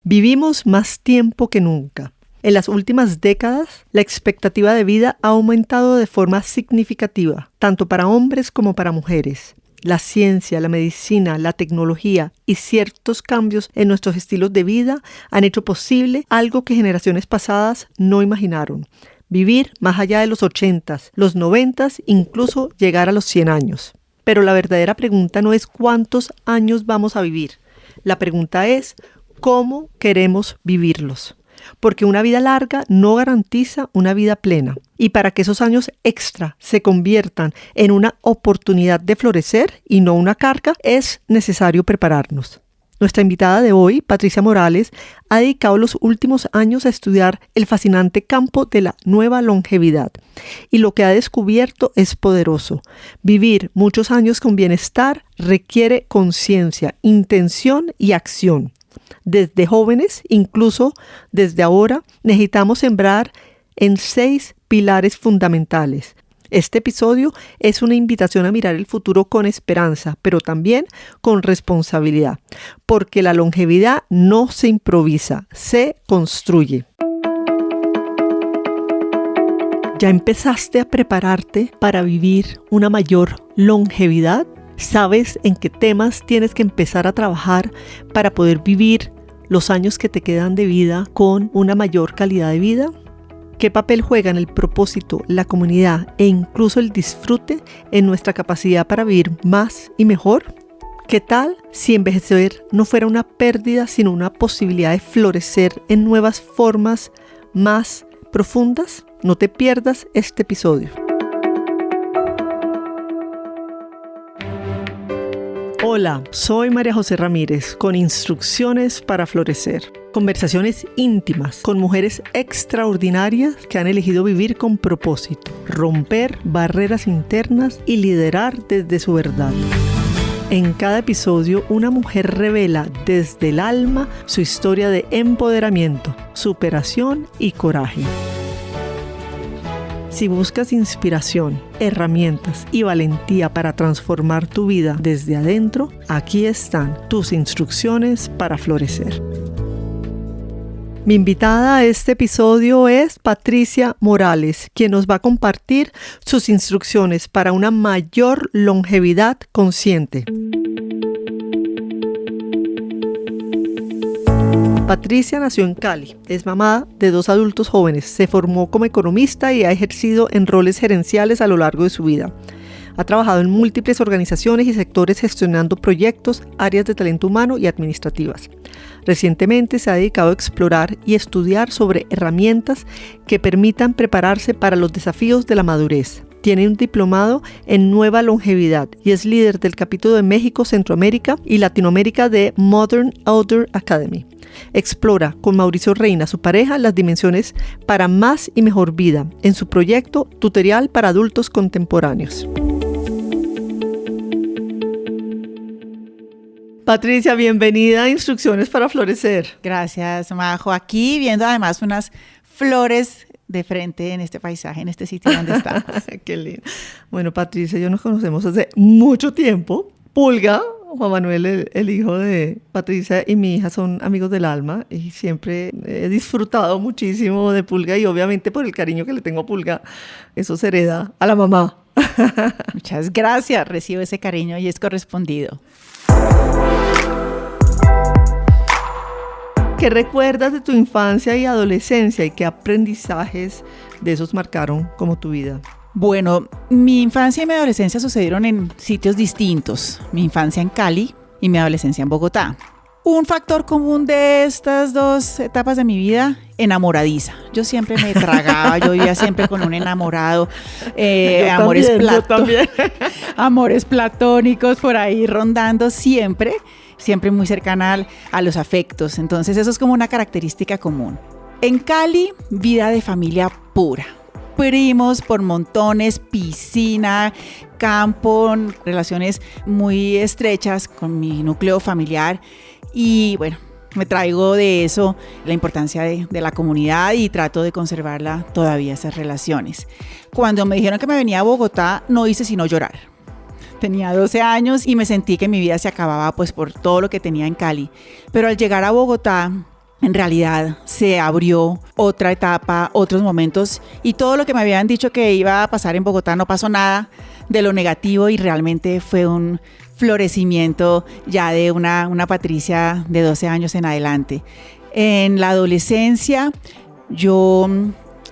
Vivimos más tiempo que nunca. En las últimas décadas, la expectativa de vida ha aumentado de forma significativa, tanto para hombres como para mujeres. La ciencia, la medicina, la tecnología y ciertos cambios en nuestros estilos de vida han hecho posible algo que generaciones pasadas no imaginaron: vivir más allá de los 80s, los 90s, incluso llegar a los 100 años. Pero la verdadera pregunta no es cuántos años vamos a vivir. La pregunta es cómo queremos vivirlos. Porque una vida larga no garantiza una vida plena. Y para que esos años extra se conviertan en una oportunidad de florecer y no una carga, es necesario prepararnos. Nuestra invitada de hoy, Patricia Morales, ha dedicado los últimos años a estudiar el fascinante campo de la nueva longevidad. Y lo que ha descubierto es poderoso. Vivir muchos años con bienestar requiere conciencia, intención y acción. Desde jóvenes, incluso desde ahora, necesitamos sembrar en 6 pilares fundamentales. Este episodio es una invitación a mirar el futuro con esperanza, pero también con responsabilidad, porque la longevidad no se improvisa, se construye. ¿Ya empezaste a prepararte para vivir una mayor longevidad? ¿Sabes en qué temas tienes que empezar a trabajar para poder vivir los años que te quedan de vida con una mayor calidad de vida? ¿Qué papel juegan el propósito, la comunidad e incluso el disfrute en nuestra capacidad para vivir más y mejor? ¿Qué tal si envejecer no fuera una pérdida, sino una posibilidad de florecer en nuevas formas más profundas? No te pierdas este episodio. Hola, soy María José Ramírez con Instrucciones para Florecer. Conversaciones íntimas con mujeres extraordinarias que han elegido vivir con propósito, romper barreras internas y liderar desde su verdad. En cada episodio, una mujer revela desde el alma su historia de empoderamiento, superación y coraje. Si buscas inspiración, herramientas y valentía para transformar tu vida desde adentro, aquí están tus instrucciones para florecer. Mi invitada a este episodio es Patricia Morales, quien nos va a compartir sus instrucciones para una mayor longevidad consciente. Patricia nació en Cali, es mamá de 2 adultos jóvenes, se formó como economista y ha ejercido en roles gerenciales a lo largo de su vida. Ha trabajado en múltiples organizaciones y sectores gestionando proyectos, áreas de talento humano y administrativas. Recientemente se ha dedicado a explorar y estudiar sobre herramientas que permitan prepararse para los desafíos de la madurez. Tiene un diplomado en Nueva Longevidad y es líder del capítulo de México, Centroamérica y Latinoamérica de Modern Elder Academy. Explora con Mauricio Reina, su pareja, las dimensiones para más y mejor vida en su proyecto tutorial para adultos contemporáneos. Patricia, bienvenida a Instrucciones para Florecer. Gracias, Majo. Aquí viendo además unas flores de frente en este paisaje, en este sitio donde estamos. Qué lindo. Bueno, Patricia y yo nos conocemos hace mucho tiempo. Pulga, Juan Manuel, el hijo de Patricia, y mi hija son amigos del alma y siempre he disfrutado muchísimo de Pulga y obviamente por el cariño que le tengo a Pulga, eso se hereda a la mamá. Muchas gracias, recibo ese cariño y es correspondido. ¿Qué recuerdas de tu infancia y adolescencia y qué aprendizajes de esos marcaron como tu vida? Bueno, mi infancia y mi adolescencia sucedieron en sitios distintos. Mi infancia en Cali y mi adolescencia en Bogotá. Un factor común de estas 2 etapas de mi vida, enamoradiza. Yo siempre me tragaba, yo vivía siempre con un enamorado. Amores platónicos por ahí rondando siempre muy cercana a los afectos. Entonces eso es como una característica común. En Cali, vida de familia pura. Primos por montones, piscina, campo, relaciones muy estrechas con mi núcleo familiar y bueno, me traigo de eso la importancia de la comunidad y trato de conservarla todavía esas relaciones. Cuando me dijeron que me venía a Bogotá, no hice sino llorar. Tenía 12 años y me sentí que mi vida se acababa pues por todo lo que tenía en Cali. Pero al llegar a Bogotá en realidad se abrió otra etapa, otros momentos, y todo lo que me habían dicho que iba a pasar en Bogotá no pasó nada de lo negativo, y realmente fue un florecimiento ya de una Patricia de 12 años en adelante. En la adolescencia yo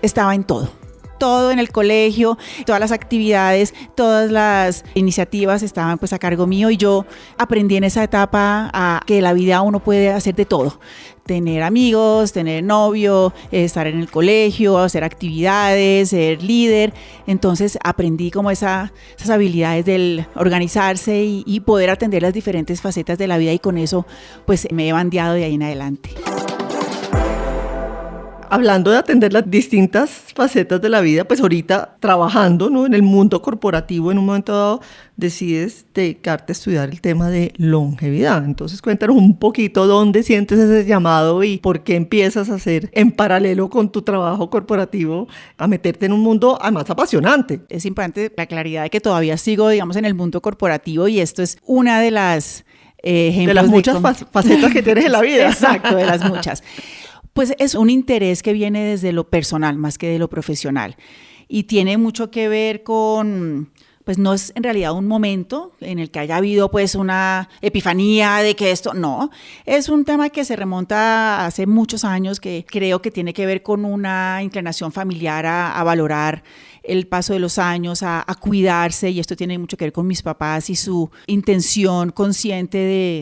estaba en todo en el colegio, todas las actividades, todas las iniciativas estaban pues a cargo mío, y yo aprendí en esa etapa a que la vida uno puede hacer de todo. Tener amigos, tener novio, estar en el colegio, hacer actividades, ser líder. Entonces aprendí como esas habilidades del organizarse y poder atender las diferentes facetas de la vida, y con eso pues me he bandeado de ahí en adelante. Hablando de atender las distintas facetas de la vida, pues ahorita trabajando, ¿no?, en el mundo corporativo, en un momento dado decides dedicarte a estudiar el tema de longevidad. Entonces cuéntanos un poquito dónde sientes ese llamado y por qué empiezas a hacer en paralelo con tu trabajo corporativo a meterte en un mundo además apasionante. Es importante la claridad de que todavía sigo, digamos, en el mundo corporativo, y esto es una de las ejemplos de las muchas facetas que tienes en la vida. Exacto, de las muchas. Pues es un interés que viene desde lo personal más que de lo profesional, y tiene mucho que ver con, pues no es en realidad un momento en el que haya habido pues una epifanía de que esto, no, es un tema que se remonta a hace muchos años, que creo que tiene que ver con una inclinación familiar a valorar el paso de los años, a cuidarse, y esto tiene mucho que ver con mis papás y su intención consciente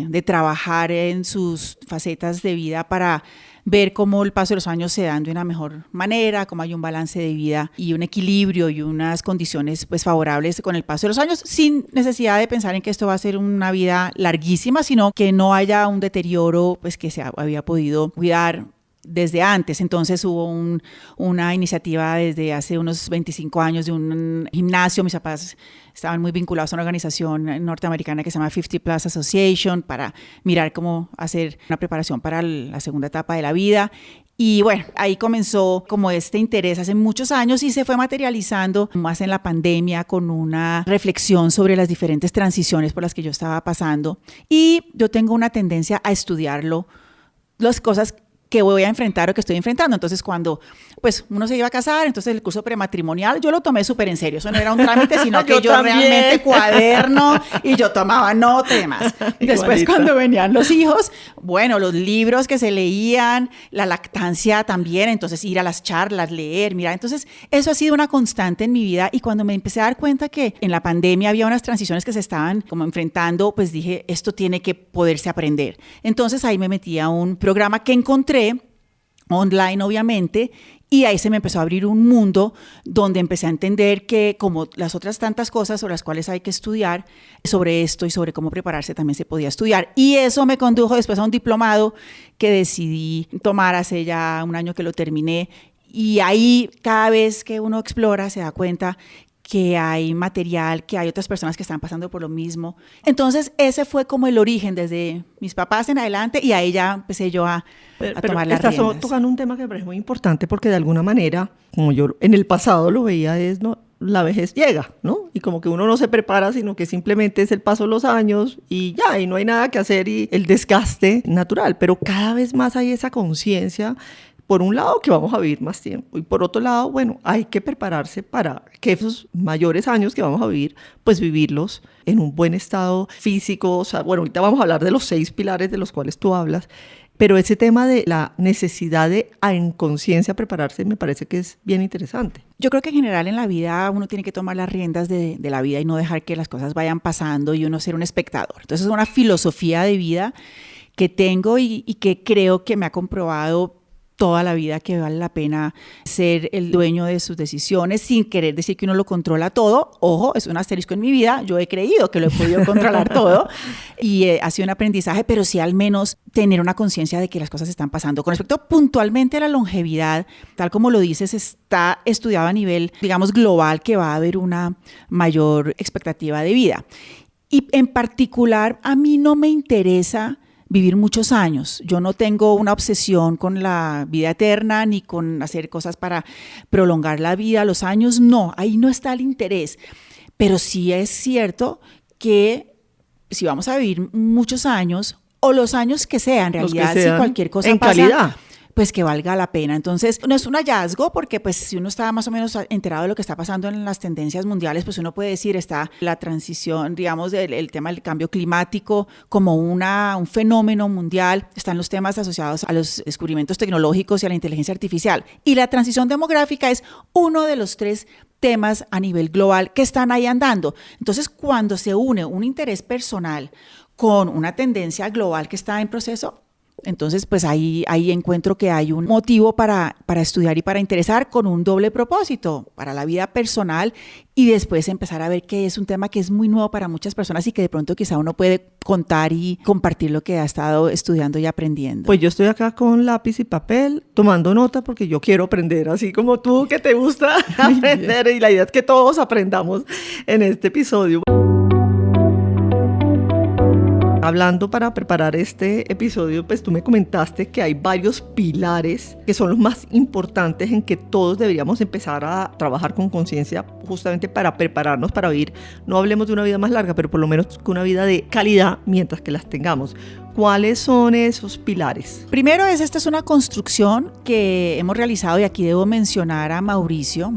de trabajar en sus facetas de vida para ver cómo el paso de los años se dan de una mejor manera, cómo hay un balance de vida y un equilibrio y unas condiciones pues favorables con el paso de los años, sin necesidad de pensar en que esto va a ser una vida larguísima, sino que no haya un deterioro pues que se había podido cuidar desde antes. Entonces hubo una iniciativa desde hace unos 25 años de un gimnasio. Mis papás estaban muy vinculados a una organización norteamericana que se llama 50 Plus Association para mirar cómo hacer una preparación para la segunda etapa de la vida. Y bueno, ahí comenzó como este interés hace muchos años, y se fue materializando más en la pandemia con una reflexión sobre las diferentes transiciones por las que yo estaba pasando. Y yo tengo una tendencia a estudiarlo, las cosas que voy a enfrentar o que estoy enfrentando. Entonces, cuando pues uno se iba a casar, entonces el curso prematrimonial yo lo tomé súper en serio. Eso no era un trámite, sino que yo realmente cuaderno, y yo tomaba nota y demás. Después, cuando venían los hijos, bueno, los libros que se leían, la lactancia también, entonces ir a las charlas, leer, mira. Entonces, eso ha sido una constante en mi vida, y cuando me empecé a dar cuenta que en la pandemia había unas transiciones que se estaban como enfrentando, pues dije, esto tiene que poderse aprender. Entonces, ahí me metí a un programa que encontré online, obviamente, y ahí se me empezó a abrir un mundo donde empecé a entender que, como las otras tantas cosas sobre las cuales hay que estudiar, sobre esto y sobre cómo prepararse también se podía estudiar. Y eso me condujo después a un diplomado que decidí tomar hace ya un año que lo terminé, y ahí cada vez que uno explora se da cuenta que hay material, que hay otras personas que están pasando por lo mismo. Entonces ese fue como el origen desde mis papás en adelante, y ahí ya empecé yo a tomar las riendas. Estás tocando un tema que me parece muy importante, porque de alguna manera, como yo en el pasado lo veía, es no, la vejez llega, ¿no? Y como que uno no se prepara, sino que simplemente es el paso de los años y ya, y no hay nada que hacer, y el desgaste natural. Pero cada vez más hay esa conciencia, por un lado, que vamos a vivir más tiempo, y por otro lado, bueno, hay que prepararse para que esos mayores años que vamos a vivir, pues vivirlos en un buen estado físico. O sea, bueno, ahorita vamos a hablar de los 6 pilares de los cuales tú hablas, pero ese tema de la necesidad de, en conciencia, prepararse, me parece que es bien interesante. Yo creo que en general en la vida uno tiene que tomar las riendas de la vida y no dejar que las cosas vayan pasando y uno ser un espectador. Entonces es una filosofía de vida que tengo y que creo que me ha comprobado toda la vida que vale la pena ser el dueño de sus decisiones, sin querer decir que uno lo controla todo. Ojo, es un asterisco en mi vida, yo he creído que lo he podido controlar todo, y ha sido un aprendizaje, pero sí al menos tener una conciencia de que las cosas están pasando. Con respecto puntualmente a la longevidad, tal como lo dices, está estudiado a nivel, digamos, global, que va a haber una mayor expectativa de vida. Y en particular, a mí no me interesa vivir muchos años. Yo no tengo una obsesión con la vida eterna ni con hacer cosas para prolongar la vida, los años, no, ahí no está el interés. Pero sí es cierto que si vamos a vivir muchos años, o los años que sean, en realidad, si cualquier cosa pasa, calidad, pues que valga la pena. Entonces, no es un hallazgo porque pues si uno está más o menos enterado de lo que está pasando en las tendencias mundiales, pues uno puede decir, está la transición, digamos, del tema del cambio climático como un fenómeno mundial, están los temas asociados a los descubrimientos tecnológicos y a la inteligencia artificial. Y la transición demográfica es uno de los 3 temas a nivel global que están ahí andando. Entonces, cuando se une un interés personal con una tendencia global que está en proceso, entonces pues ahí encuentro que hay un motivo para estudiar y para interesar con un doble propósito, para la vida personal y después empezar a ver que es un tema que es muy nuevo para muchas personas y que de pronto quizá uno puede contar y compartir lo que ha estado estudiando y aprendiendo. Pues yo estoy acá con lápiz y papel tomando nota porque yo quiero aprender, así como tú que te gusta aprender y la idea es que todos aprendamos en este episodio. Hablando para preparar este episodio, pues tú me comentaste que hay varios pilares que son los más importantes en que todos deberíamos empezar a trabajar con conciencia justamente para prepararnos para vivir, no hablemos de una vida más larga, pero por lo menos con una vida de calidad mientras que las tengamos. ¿Cuáles son esos pilares? Primero esta es una construcción que hemos realizado y aquí debo mencionar a Mauricio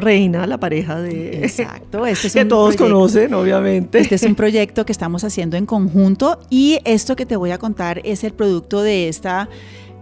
Reina, la pareja de... Exacto. Este es que todos conocen, obviamente. Este es un proyecto que estamos haciendo en conjunto y esto que te voy a contar es el producto de esta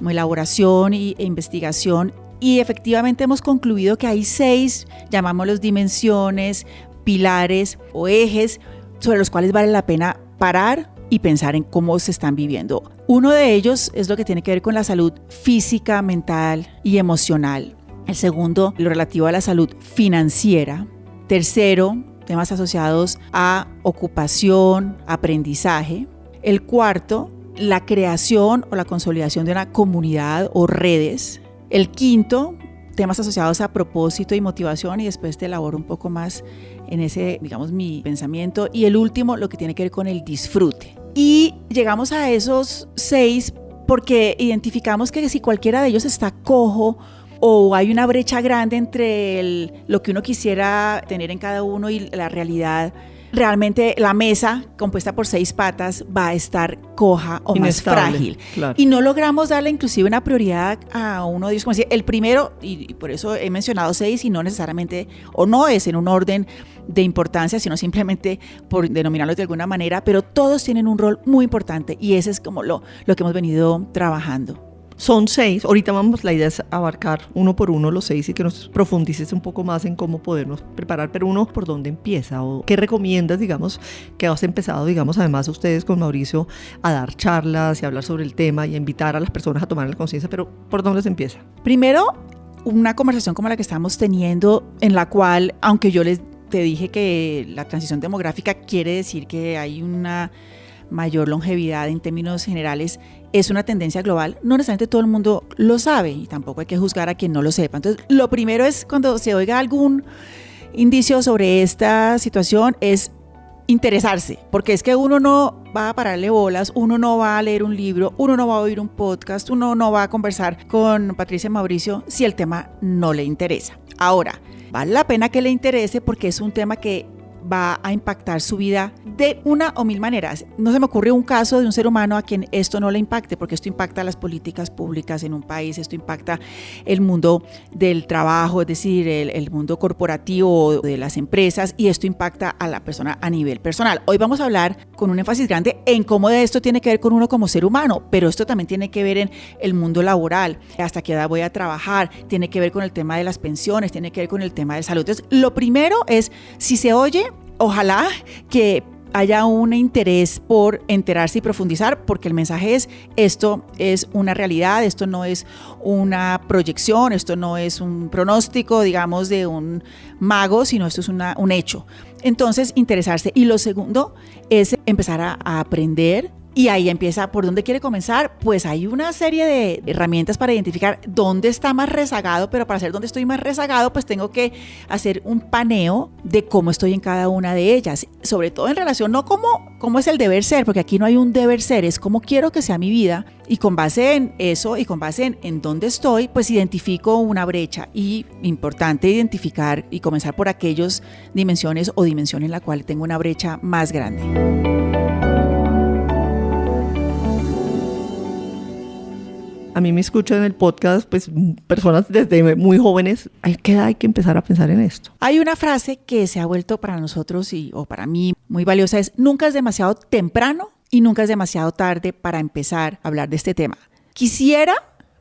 elaboración e investigación y efectivamente hemos concluido que hay 6, llamámoslos dimensiones, pilares o ejes sobre los cuales vale la pena parar y pensar en cómo se están viviendo. Uno de ellos es lo que tiene que ver con la salud física, mental y emocional. El segundo, lo relativo a la salud financiera. Tercero, temas asociados a ocupación, aprendizaje. El cuarto, la creación o la consolidación de una comunidad o redes. El quinto, temas asociados a propósito y motivación, y después te elaboro un poco más en ese, digamos, mi pensamiento. Y el último, lo que tiene que ver con el disfrute. Y llegamos a esos 6 porque identificamos que si cualquiera de ellos está cojo o hay una brecha grande entre lo que uno quisiera tener en cada uno y la realidad, realmente la mesa compuesta por 6 patas va a estar coja o inestable, más frágil. Claro. Y no logramos darle inclusive una prioridad a uno de ellos, como decir, el primero, y por eso he mencionado 6 y no necesariamente, o no es en un orden de importancia, sino simplemente por denominarlos de alguna manera, pero todos tienen un rol muy importante y ese es como lo que hemos venido trabajando. Son 6, ahorita la idea es abarcar uno por uno los 6 y que nos profundices un poco más en cómo podernos preparar, pero uno, ¿por dónde empieza? ¿O qué recomiendas, digamos, que has empezado, digamos, además ustedes con Mauricio, a dar charlas y hablar sobre el tema y a invitar a las personas a tomar la conciencia, pero ¿por dónde se empieza? Primero, una conversación como la que estamos teniendo, en la cual, aunque yo te dije que la transición demográfica quiere decir que hay una mayor longevidad en términos generales, es una tendencia global, no necesariamente todo el mundo lo sabe y tampoco hay que juzgar a quien no lo sepa. Entonces, lo primero es cuando se oiga algún indicio sobre esta situación es interesarse, porque es que uno no va a pararle bolas, uno no va a leer un libro, uno no va a oír un podcast, uno no va a conversar con Patricia y Mauricio si el tema no le interesa. Ahora, vale la pena que le interese porque es un tema que va a impactar su vida de una o mil maneras. No se me ocurre un caso de un ser humano a quien esto no le impacte, porque esto impacta las políticas públicas en un país, esto impacta el mundo del trabajo, es decir, el mundo corporativo de las empresas, y esto impacta a la persona a nivel personal. Hoy vamos a hablar con un énfasis grande en cómo de esto tiene que ver con uno como ser humano, pero esto también tiene que ver en el mundo laboral, hasta qué edad voy a trabajar, tiene que ver con el tema de las pensiones, tiene que ver con el tema de salud. Entonces, lo primero es, si se oye, ojalá que haya un interés por enterarse y profundizar, porque el mensaje es, esto es una realidad, esto no es una proyección, esto no es un pronóstico, digamos, de un mago, sino esto es un hecho. Entonces, interesarse. Y lo segundo es empezar a aprender. Y ahí empieza, ¿por dónde quiere comenzar? Pues hay una serie de herramientas para identificar dónde está más rezagado, pero para saber dónde estoy más rezagado, pues tengo que hacer un paneo de cómo estoy en cada una de ellas, sobre todo en relación, no cómo es el deber ser, porque aquí no hay un deber ser, es cómo quiero que sea mi vida, y con base en eso y con base en dónde estoy, pues identifico una brecha. Y importante identificar y comenzar por aquellas dimensiones o dimensión en la cual tengo una brecha más grande. a mí me escuchan en el podcast, pues personas desde muy jóvenes, ¿a qué edad hay que empezar a pensar en esto? Hay una frase que se ha vuelto para nosotros o para mí muy valiosa, es nunca es demasiado temprano y nunca es demasiado tarde para empezar a hablar de este tema. Quisiera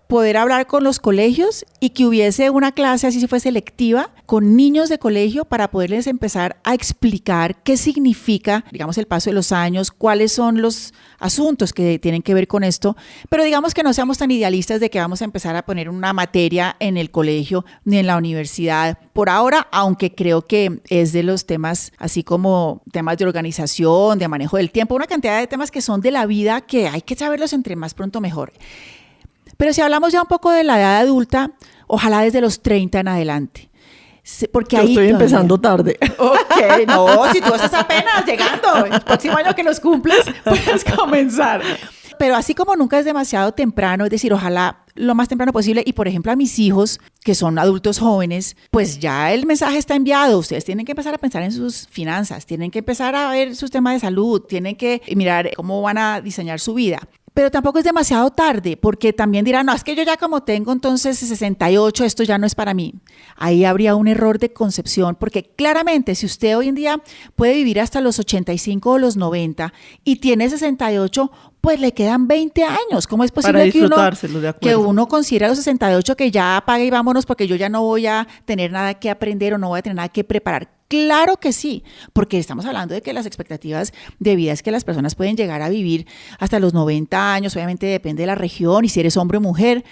poder hablar con los colegios y que hubiese una clase, así si fuese selectiva, con niños de colegio para poderles empezar a explicar qué significa, digamos, el paso de los años, cuáles son los asuntos que tienen que ver con esto, pero digamos que no seamos tan idealistas de que vamos a empezar a poner una materia en el colegio ni en la universidad por ahora, aunque creo que es de los temas, así como temas de organización, de manejo del tiempo, una cantidad de temas que son de la vida que hay que saberlos entre más pronto mejor. Pero si hablamos ya un poco de la edad adulta, ojalá desde los 30 en adelante. Porque yo ahí estoy empezando tarde. Ok, no, si tú estás apenas llegando, el próximo año que los cumples, puedes comenzar. Pero así como nunca es demasiado temprano, es decir, ojalá lo más temprano posible. Y por ejemplo a mis hijos, que son adultos jóvenes, pues ya el mensaje está enviado. Ustedes tienen que empezar a pensar en sus finanzas, tienen que empezar a ver sus temas de salud, tienen que mirar cómo van a diseñar su vida. Pero tampoco es demasiado tarde, porque también dirán, no, es que yo ya como tengo entonces 68, esto ya no es para mí. Ahí habría un error de concepción, porque claramente si usted hoy en día puede vivir hasta los 85 o los 90 y tiene 68, pues le quedan 20 años. ¿Cómo es posible que uno considere a los 68 que ya apague y vámonos porque yo ya no voy a tener nada que aprender o no voy a tener nada que preparar? Claro que sí, porque estamos hablando de que las expectativas de vida es que las personas pueden llegar a vivir hasta los 90 años, obviamente depende de la región y si eres hombre o mujer,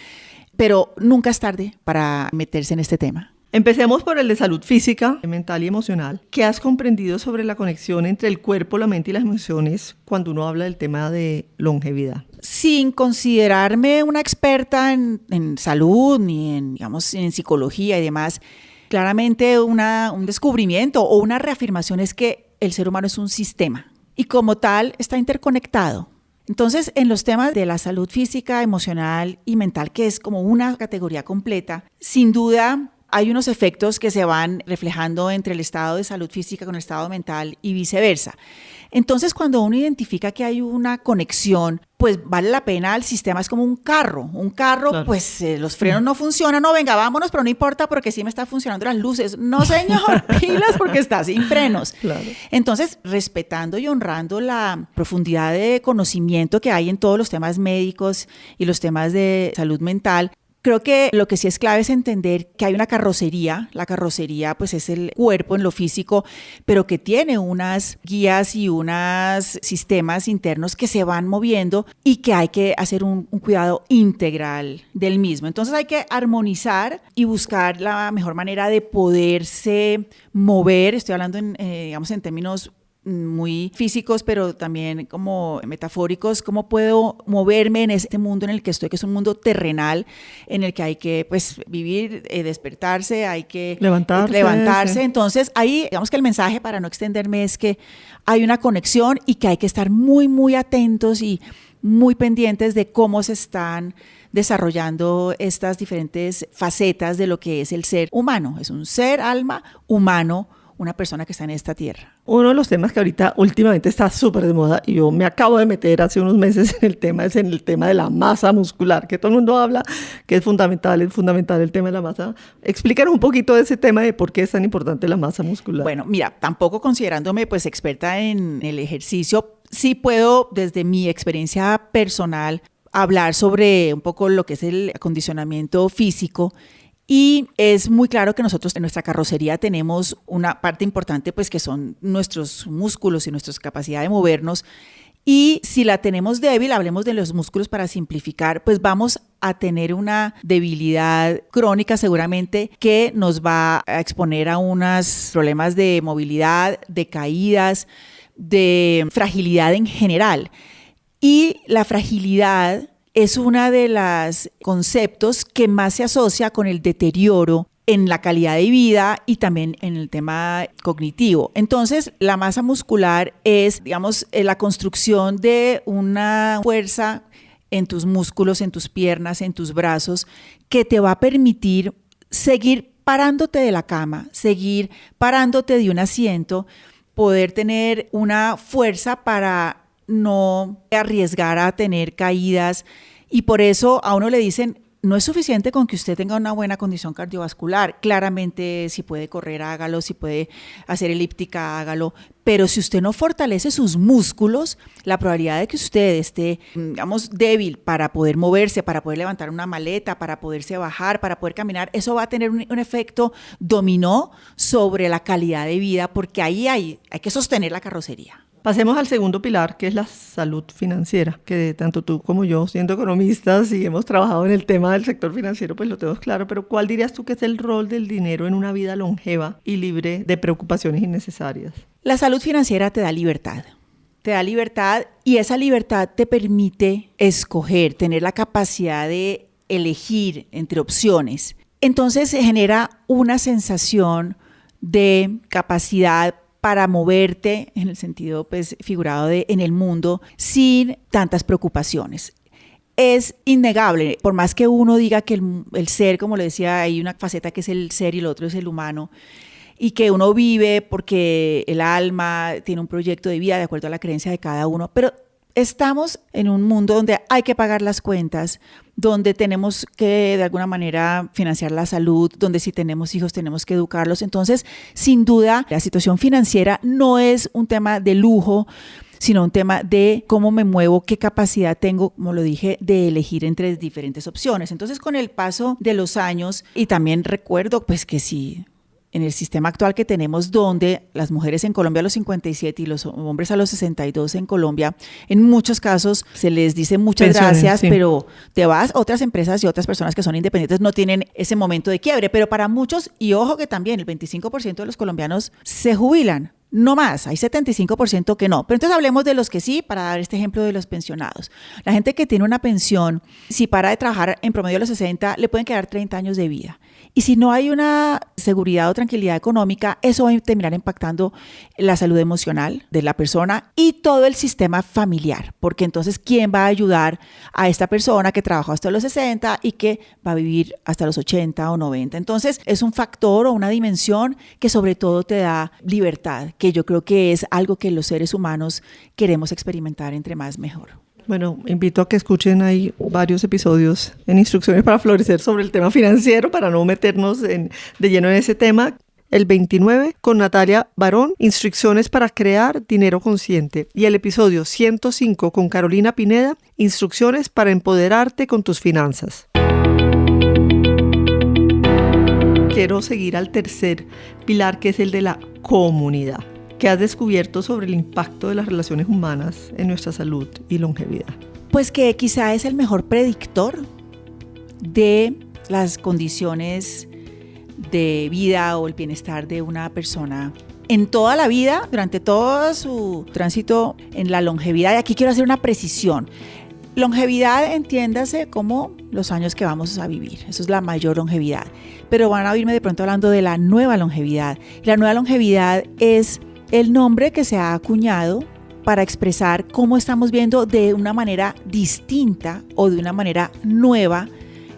pero nunca es tarde para meterse en este tema. Empecemos por el de salud física, mental y emocional. ¿Qué has comprendido sobre la conexión entre el cuerpo, la mente y las emociones cuando uno habla del tema de longevidad? Sin considerarme una experta en salud ni en psicología y demás, claramente un descubrimiento o una reafirmación es que el ser humano es un sistema y como tal está interconectado. Entonces, en los temas de la salud física, emocional y mental, que es como una categoría completa, sin duda hay unos efectos que se van reflejando entre el estado de salud física con el estado mental y viceversa. Entonces, cuando uno identifica que hay una conexión, pues vale la pena. El sistema es como un carro. Claro. Pues los frenos no funcionan. No, venga, vámonos, pero no importa porque sí me están funcionando las luces. No, señor, pilas porque está sin frenos. Claro. Entonces, respetando y honrando la profundidad de conocimiento que hay en todos los temas médicos y los temas de salud mental, creo que lo que sí es clave es entender que hay una carrocería. La carrocería pues es el cuerpo en lo físico, pero que tiene unas guías y unos sistemas internos que se van moviendo y que hay que hacer un cuidado integral del mismo. Entonces hay que armonizar y buscar la mejor manera de poderse mover. Estoy hablando digamos en términos muy físicos, pero también como metafóricos, cómo puedo moverme en este mundo en el que estoy, que es un mundo terrenal, en el que hay que pues vivir, despertarse, hay que levantarse. Sí. Entonces ahí digamos que el mensaje, para no extenderme, es que hay una conexión y que hay que estar muy, muy atentos y muy pendientes de cómo se están desarrollando estas diferentes facetas de lo que es el ser humano. Es un ser, alma, humano, una persona que está en esta tierra. Uno de los temas que ahorita últimamente está súper de moda, y yo me acabo de meter hace unos meses en el tema, es en el tema de la masa muscular, que todo el mundo habla que es fundamental el tema de la masa. Explícanos un poquito de ese tema de por qué es tan importante la masa muscular. Bueno, mira, tampoco considerándome pues experta en el ejercicio, sí puedo desde mi experiencia personal hablar sobre un poco lo que es el acondicionamiento físico. Y es muy claro que nosotros en nuestra carrocería tenemos una parte importante, pues que son nuestros músculos y nuestra capacidad de movernos. Y si la tenemos débil, hablemos de los músculos para simplificar, pues vamos a tener una debilidad crónica seguramente que nos va a exponer a unos problemas de movilidad, de caídas, de fragilidad en general. Y la fragilidad es uno de los conceptos que más se asocia con el deterioro en la calidad de vida y también en el tema cognitivo. Entonces, la masa muscular es, digamos, la construcción de una fuerza en tus músculos, en tus piernas, en tus brazos, que te va a permitir seguir parándote de la cama, seguir parándote de un asiento, poder tener una fuerza para no arriesgar a tener caídas Y por eso a uno le dicen, no es suficiente con que usted tenga una buena condición cardiovascular. Claramente, si puede correr, hágalo, si puede hacer elíptica, hágalo. Pero si usted no fortalece sus músculos, la probabilidad de que usted esté, digamos, débil para poder moverse, para poder levantar una maleta, para poderse bajar, para poder caminar, eso va a tener un efecto dominó sobre la calidad de vida, porque ahí hay que sostener la carrocería. Pasemos al segundo pilar, que es la salud financiera, que tanto tú como yo, siendo economistas y hemos trabajado en el tema del sector financiero, pues lo tenemos claro, pero ¿cuál dirías tú que es el rol del dinero en una vida longeva y libre de preocupaciones innecesarias? La salud financiera te da libertad. Te da libertad y esa libertad te permite escoger, tener la capacidad de elegir entre opciones. Entonces se genera una sensación de capacidad para moverte, en el sentido pues figurado de en el mundo, sin tantas preocupaciones. Es innegable, por más que uno diga que el ser, como le decía, hay una faceta que es el ser y el otro es el humano, y que uno vive porque el alma tiene un proyecto de vida de acuerdo a la creencia de cada uno, pero estamos en un mundo donde hay que pagar las cuentas, donde tenemos que de alguna manera financiar la salud, donde si tenemos hijos tenemos que educarlos. Entonces, sin duda, la situación financiera no es un tema de lujo, sino un tema de cómo me muevo, qué capacidad tengo, como lo dije, de elegir entre diferentes opciones. Entonces, con el paso de los años, y también recuerdo pues que sí, en el sistema actual que tenemos, donde las mujeres en Colombia a los 57 y los hombres a los 62 en Colombia, en muchos casos se les dice muchas pensiones, gracias, sí. Pero te vas, otras empresas y otras personas que son independientes no tienen ese momento de quiebre, pero para muchos, y ojo que también el 25% de los colombianos se jubilan. No más, hay 75% que no. Pero entonces hablemos de los que sí, para dar este ejemplo de los pensionados. La gente que tiene una pensión, si para de trabajar en promedio a los 60, le pueden quedar 30 años de vida. Y si no hay una seguridad o tranquilidad económica, eso va a terminar impactando la salud emocional de la persona y todo el sistema familiar. Porque entonces, ¿quién va a ayudar a esta persona que trabajó hasta los 60 y que va a vivir hasta los 80 o 90? Entonces, es un factor o una dimensión que sobre todo te da libertad, que yo creo que es algo que los seres humanos queremos experimentar, entre más mejor. Bueno, invito a que escuchen ahí varios episodios en Instrucciones para Florecer sobre el tema financiero para no meternos de lleno en ese tema. El 29 con Natalia Barón, Instrucciones para crear dinero consciente. Y el episodio 105 con Carolina Pineda, Instrucciones para empoderarte con tus finanzas. Quiero seguir al tercer pilar, que es el de la comunidad. ¿Qué has descubierto sobre el impacto de las relaciones humanas en nuestra salud y longevidad? Pues que quizá es el mejor predictor de las condiciones de vida o el bienestar de una persona en toda la vida, durante todo su tránsito en la longevidad. Y aquí quiero hacer una precisión. Longevidad, entiéndase como los años que vamos a vivir. Eso es la mayor longevidad. Pero van a oírme de pronto hablando de la nueva longevidad. Y la nueva longevidad es el nombre que se ha acuñado para expresar cómo estamos viendo de una manera distinta o de una manera nueva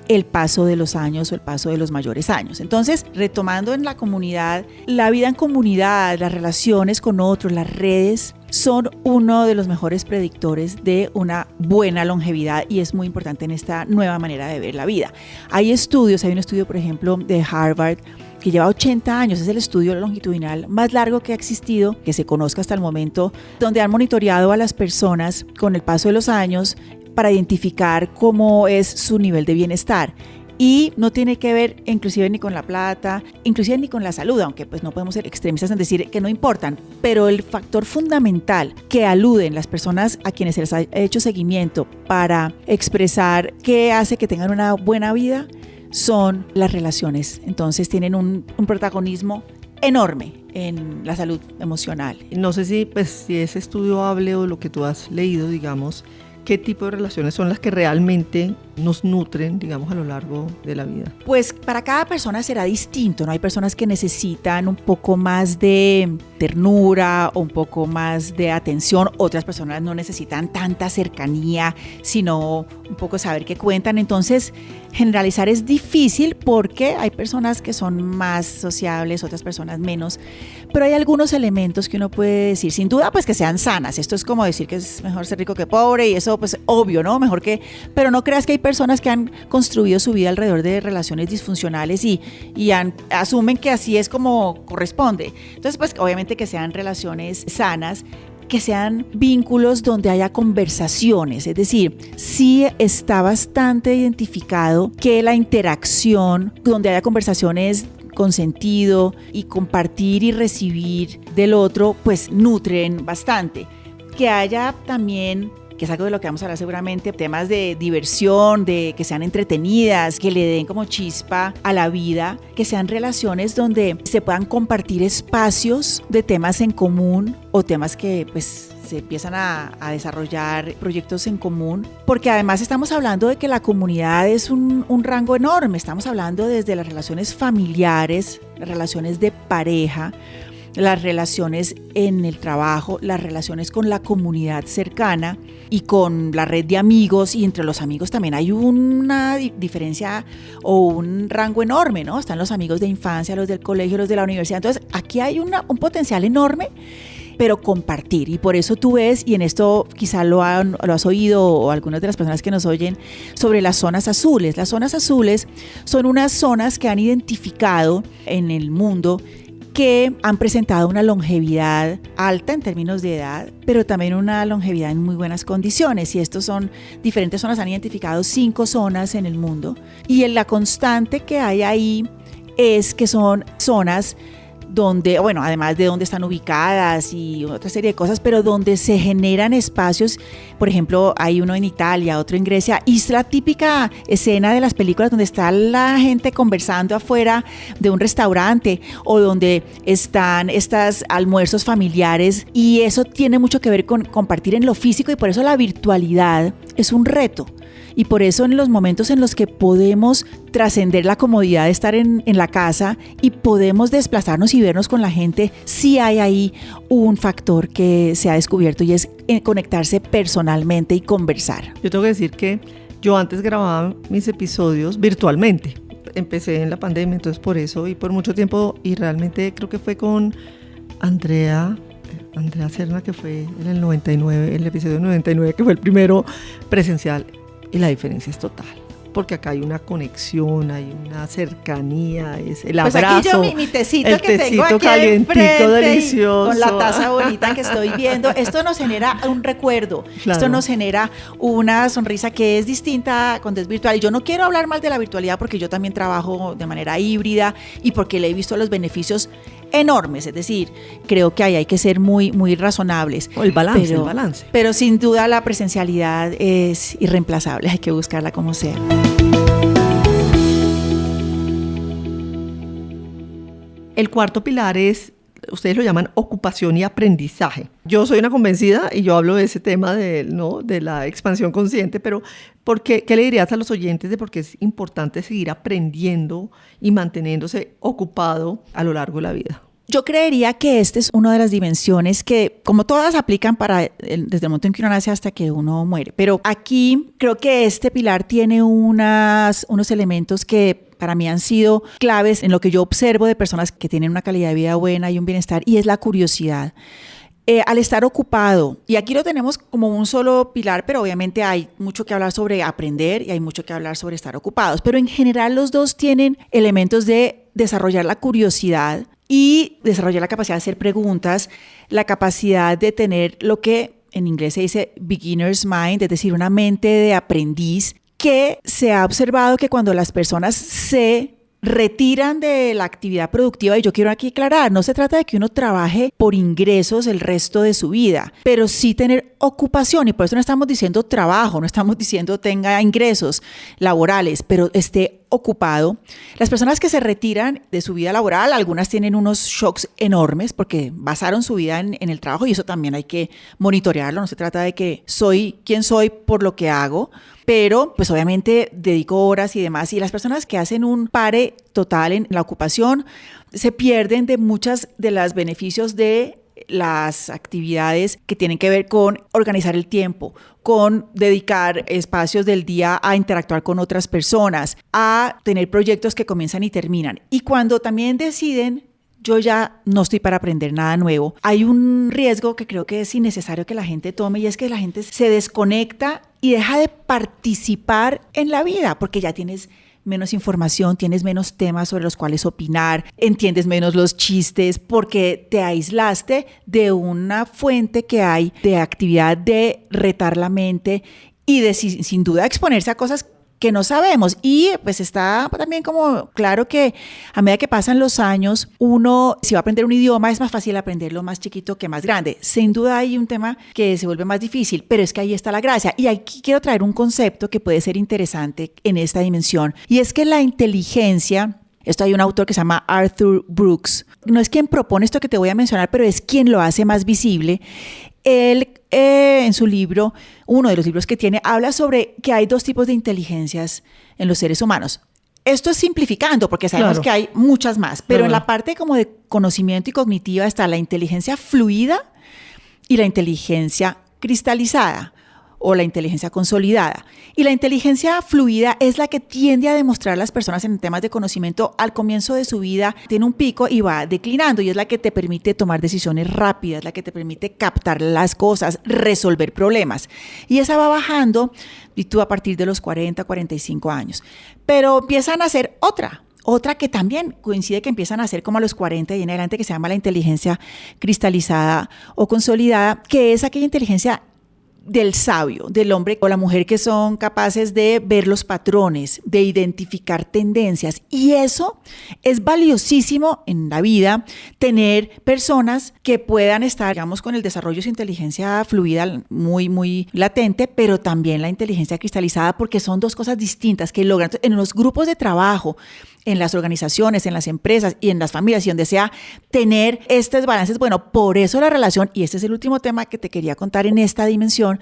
el paso de los años o el paso de los mayores años. Entonces, retomando en la comunidad, la vida en comunidad, las relaciones con otros, las redes, son uno de los mejores predictores de una buena longevidad y es muy importante en esta nueva manera de ver la vida. Hay estudios, hay un estudio, por ejemplo, de Harvard, que lleva 80 años, es el estudio longitudinal más largo que ha existido, que se conozca hasta el momento, donde han monitoreado a las personas con el paso de los años para identificar cómo es su nivel de bienestar. Y no tiene que ver inclusive ni con la plata, inclusive ni con la salud, aunque pues no podemos ser extremistas en decir que no importan, pero el factor fundamental que aluden las personas a quienes se les ha hecho seguimiento para expresar qué hace que tengan una buena vida son las relaciones. Entonces tienen un protagonismo enorme en la salud emocional. No sé si ese estudio hable o lo que tú has leído, digamos, qué tipo de relaciones son las que realmente nos nutren, digamos, a lo largo de la vida? Pues para cada persona será distinto, ¿no? Hay personas que necesitan un poco más de ternura o un poco más de atención, otras personas no necesitan tanta cercanía, sino un poco saber qué cuentan. Entonces, generalizar es difícil porque hay personas que son más sociables, otras personas menos, pero hay algunos elementos que uno puede decir, sin duda, pues que sean sanas. Esto es como decir que es mejor ser rico que pobre y eso, pues obvio, ¿no? Mejor que, pero no creas que hay personas que han construido su vida alrededor de relaciones disfuncionales y asumen que así es como corresponde. Entonces, pues obviamente que sean relaciones sanas, que sean vínculos donde haya conversaciones, es decir, sí está bastante identificado que la interacción, donde haya conversaciones con sentido y compartir y recibir del otro, pues nutren bastante. Que haya también, que es algo de lo que vamos a hablar seguramente, temas de diversión, de que sean entretenidas, que le den como chispa a la vida, que sean relaciones donde se puedan compartir espacios de temas en común o temas que pues se empiezan a desarrollar proyectos en común, porque además estamos hablando de que la comunidad es un rango enorme, estamos hablando desde las relaciones familiares, las relaciones de pareja, las relaciones en el trabajo, las relaciones con la comunidad cercana y con la red de amigos, y entre los amigos también hay una diferencia o un rango enorme, ¿no? Están los amigos de infancia, los del colegio, los de la universidad. Entonces aquí hay un potencial enorme, pero compartir, y por eso tú ves, y en esto quizá lo has oído o algunas de las personas que nos oyen, sobre las zonas azules. Las zonas azules son unas zonas que han identificado en el mundo que han presentado una longevidad alta en términos de edad, pero también una longevidad en muy buenas condiciones. Y estos son diferentes zonas, han identificado 5 zonas en el mundo. Y la constante que hay ahí es que son zonas donde, bueno, además de donde están ubicadas y otra serie de cosas, pero donde se generan espacios. Por ejemplo, hay uno en Italia, otro en Grecia, y es la típica escena de las películas donde está la gente conversando afuera de un restaurante o donde están estos almuerzos familiares, y eso tiene mucho que ver con compartir en lo físico, y por eso la virtualidad es un reto. Y por eso en los momentos en los que podemos trascender la comodidad de estar en la casa y podemos desplazarnos y vernos con la gente, sí hay ahí un factor que se ha descubierto, y es conectarse personalmente y conversar. Yo tengo que decir que yo antes grababa mis episodios virtualmente. Empecé en la pandemia, entonces por eso, y por mucho tiempo, y realmente creo que fue con Andrea Serna, que fue en el 99, el episodio 99, que fue el primero presencial. Y la diferencia es total, porque acá hay una conexión, hay una cercanía, es el abrazo. Pues aquí yo mi tecito el que tecito tengo aquí calientico, delicioso. Con la taza bonita que estoy viendo. Esto nos genera un recuerdo, claro. Esto nos genera una sonrisa que es distinta cuando es virtual. Y yo no quiero hablar mal de la virtualidad, porque yo también trabajo de manera híbrida y porque le he visto los beneficios enormes, es decir, creo que ahí hay que ser muy, muy razonables. El balance. Pero sin duda la presencialidad es irreemplazable, hay que buscarla como sea. El cuarto pilar es, ustedes lo llaman ocupación y aprendizaje. Yo soy una convencida y yo hablo de ese tema de la expansión consciente, pero ¿qué le dirías a los oyentes de por qué es importante seguir aprendiendo y manteniéndose ocupado a lo largo de la vida? Yo creería que esta es una de las dimensiones que, como todas, aplican desde el momento en que uno nace hasta que uno muere. Pero aquí creo que este pilar tiene unos elementos que para mí han sido claves en lo que yo observo de personas que tienen una calidad de vida buena y un bienestar, y es la curiosidad. Al estar ocupado, y aquí lo tenemos como un solo pilar, pero obviamente hay mucho que hablar sobre aprender y hay mucho que hablar sobre estar ocupados, pero en general los dos tienen elementos de desarrollar la curiosidad y desarrollar la capacidad de hacer preguntas, la capacidad de tener lo que en inglés se dice beginner's mind, es decir, una mente de aprendiz, que se ha observado que cuando las personas se retiran de la actividad productiva, y yo quiero aquí aclarar, no se trata de que uno trabaje por ingresos el resto de su vida, pero sí tener ocupación, y por eso no estamos diciendo trabajo, no estamos diciendo tenga ingresos laborales, pero esté ocupado, las personas que se retiran de su vida laboral, algunas tienen unos shocks enormes porque basaron su vida en el trabajo y eso también hay que monitorearlo. No se trata de que soy quien soy por lo que hago, pero pues obviamente dedico horas y demás. Y las personas que hacen un pare total en la ocupación se pierden de muchas de los beneficios de las actividades que tienen que ver con organizar el tiempo, con dedicar espacios del día a interactuar con otras personas, a tener proyectos que comienzan y terminan. Y cuando también deciden, yo ya no estoy para aprender nada nuevo, hay un riesgo que creo que es innecesario que la gente tome, y es que la gente se desconecta y deja de participar en la vida, porque ya tienes menos información, tienes menos temas sobre los cuales opinar, entiendes menos los chistes porque te aislaste de una fuente que hay de actividad de retar la mente y de sin duda exponerse a cosas que no sabemos. Y pues está también como claro que a medida que pasan los años, uno, si va a aprender un idioma, es más fácil aprenderlo más chiquito que más grande. Sin duda hay un tema que se vuelve más difícil, pero es que ahí está la gracia. Y aquí quiero traer un concepto que puede ser interesante en esta dimensión, y es que la inteligencia, esto hay un autor que se llama Arthur Brooks, no es quien propone esto que te voy a mencionar, pero es quien lo hace más visible. Él, en su libro, uno de los libros que tiene, habla sobre que hay dos tipos de inteligencias en los seres humanos. Esto es simplificando, porque sabemos que hay muchas más, pero en la parte como de conocimiento y cognitiva está la inteligencia fluida y la inteligencia cristalizada, o la inteligencia consolidada. Y la inteligencia fluida es la que tiende a demostrar a las personas en temas de conocimiento al comienzo de su vida, tiene un pico y va declinando, y es la que te permite tomar decisiones rápidas, la que te permite captar las cosas, resolver problemas. Y esa va bajando, y tú a partir de los 40, 45 años. Pero empiezan a hacer otra que también coincide que empiezan a hacer como a los 40 y en adelante, que se llama la inteligencia cristalizada o consolidada, que es aquella inteligencia del sabio, del hombre o la mujer que son capaces de ver los patrones, de identificar tendencias. Y eso es valiosísimo en la vida, tener personas que puedan estar, digamos, con el desarrollo de su inteligencia fluida muy, muy latente, pero también la inteligencia cristalizada, porque son dos cosas distintas que logran en los grupos de trabajo, en las organizaciones, en las empresas y en las familias, y donde sea, tener estos balances. Bueno, por eso la relación, y este es el último tema que te quería contar en esta dimensión,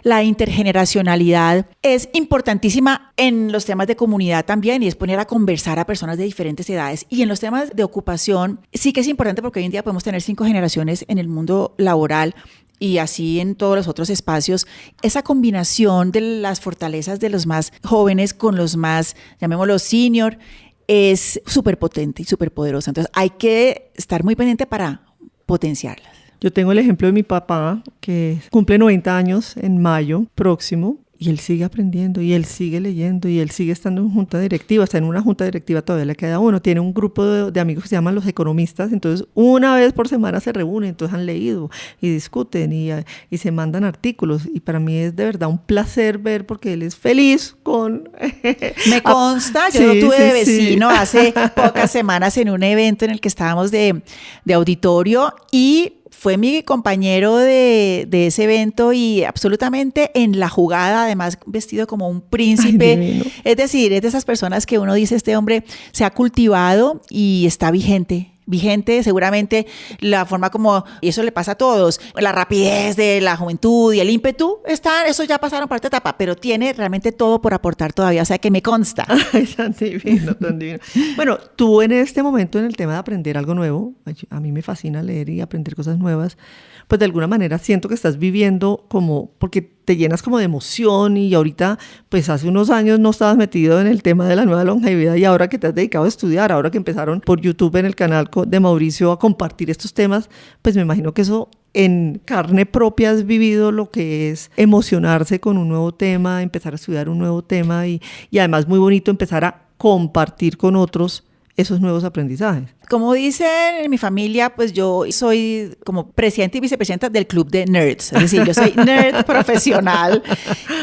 la intergeneracionalidad es importantísima en los temas de comunidad también, y es poner a conversar a personas de diferentes edades. Y en los temas de ocupación sí que es importante, porque hoy en día podemos tener 5 generaciones en el mundo laboral, y así en todos los otros espacios, esa combinación de las fortalezas de los más jóvenes con los más, llamémoslo senior, es súper potente y súper poderosa. Entonces hay que estar muy pendiente para potenciarlas. Yo tengo el ejemplo de mi papá, que cumple 90 años en mayo próximo, y él sigue aprendiendo, y él sigue leyendo, y él sigue estando en junta directiva. Está en una junta directiva, todavía le queda uno. Tiene un grupo de amigos que se llaman los economistas, entonces una vez por semana se reúnen, entonces han leído y discuten y se mandan artículos, y para mí es de verdad un placer ver, porque él es feliz con... Me consta, yo lo tuve de vecino hace pocas semanas en un evento en el que estábamos de auditorio, y fue mi compañero de ese evento, y absolutamente en la jugada, además vestido como un príncipe. Ay, es decir, es de esas personas que uno dice, este hombre se ha cultivado y está vigente, seguramente la forma como, y eso le pasa a todos, la rapidez de la juventud y el ímpetu, eso ya pasaron por esta etapa, pero tiene realmente todo por aportar todavía, o sea que me consta. Ay, tan divino, tan divino. Bueno, tú en este momento, en el tema de aprender algo nuevo, a mí me fascina leer y aprender cosas nuevas, pues de alguna manera siento que estás viviendo como, porque te llenas como de emoción, y ahorita, pues hace unos años no estabas metido en el tema de la nueva longevidad, y ahora que te has dedicado a estudiar, ahora que empezaron por YouTube en el canal de Mauricio a compartir estos temas, pues me imagino que eso en carne propia has vivido lo que es emocionarse con un nuevo tema, empezar a estudiar un nuevo tema, y además muy bonito empezar a compartir con otros esos nuevos aprendizajes. Como dicen en mi familia, pues yo soy como presidenta y vicepresidenta del club de nerds. Es decir, yo soy nerd profesional,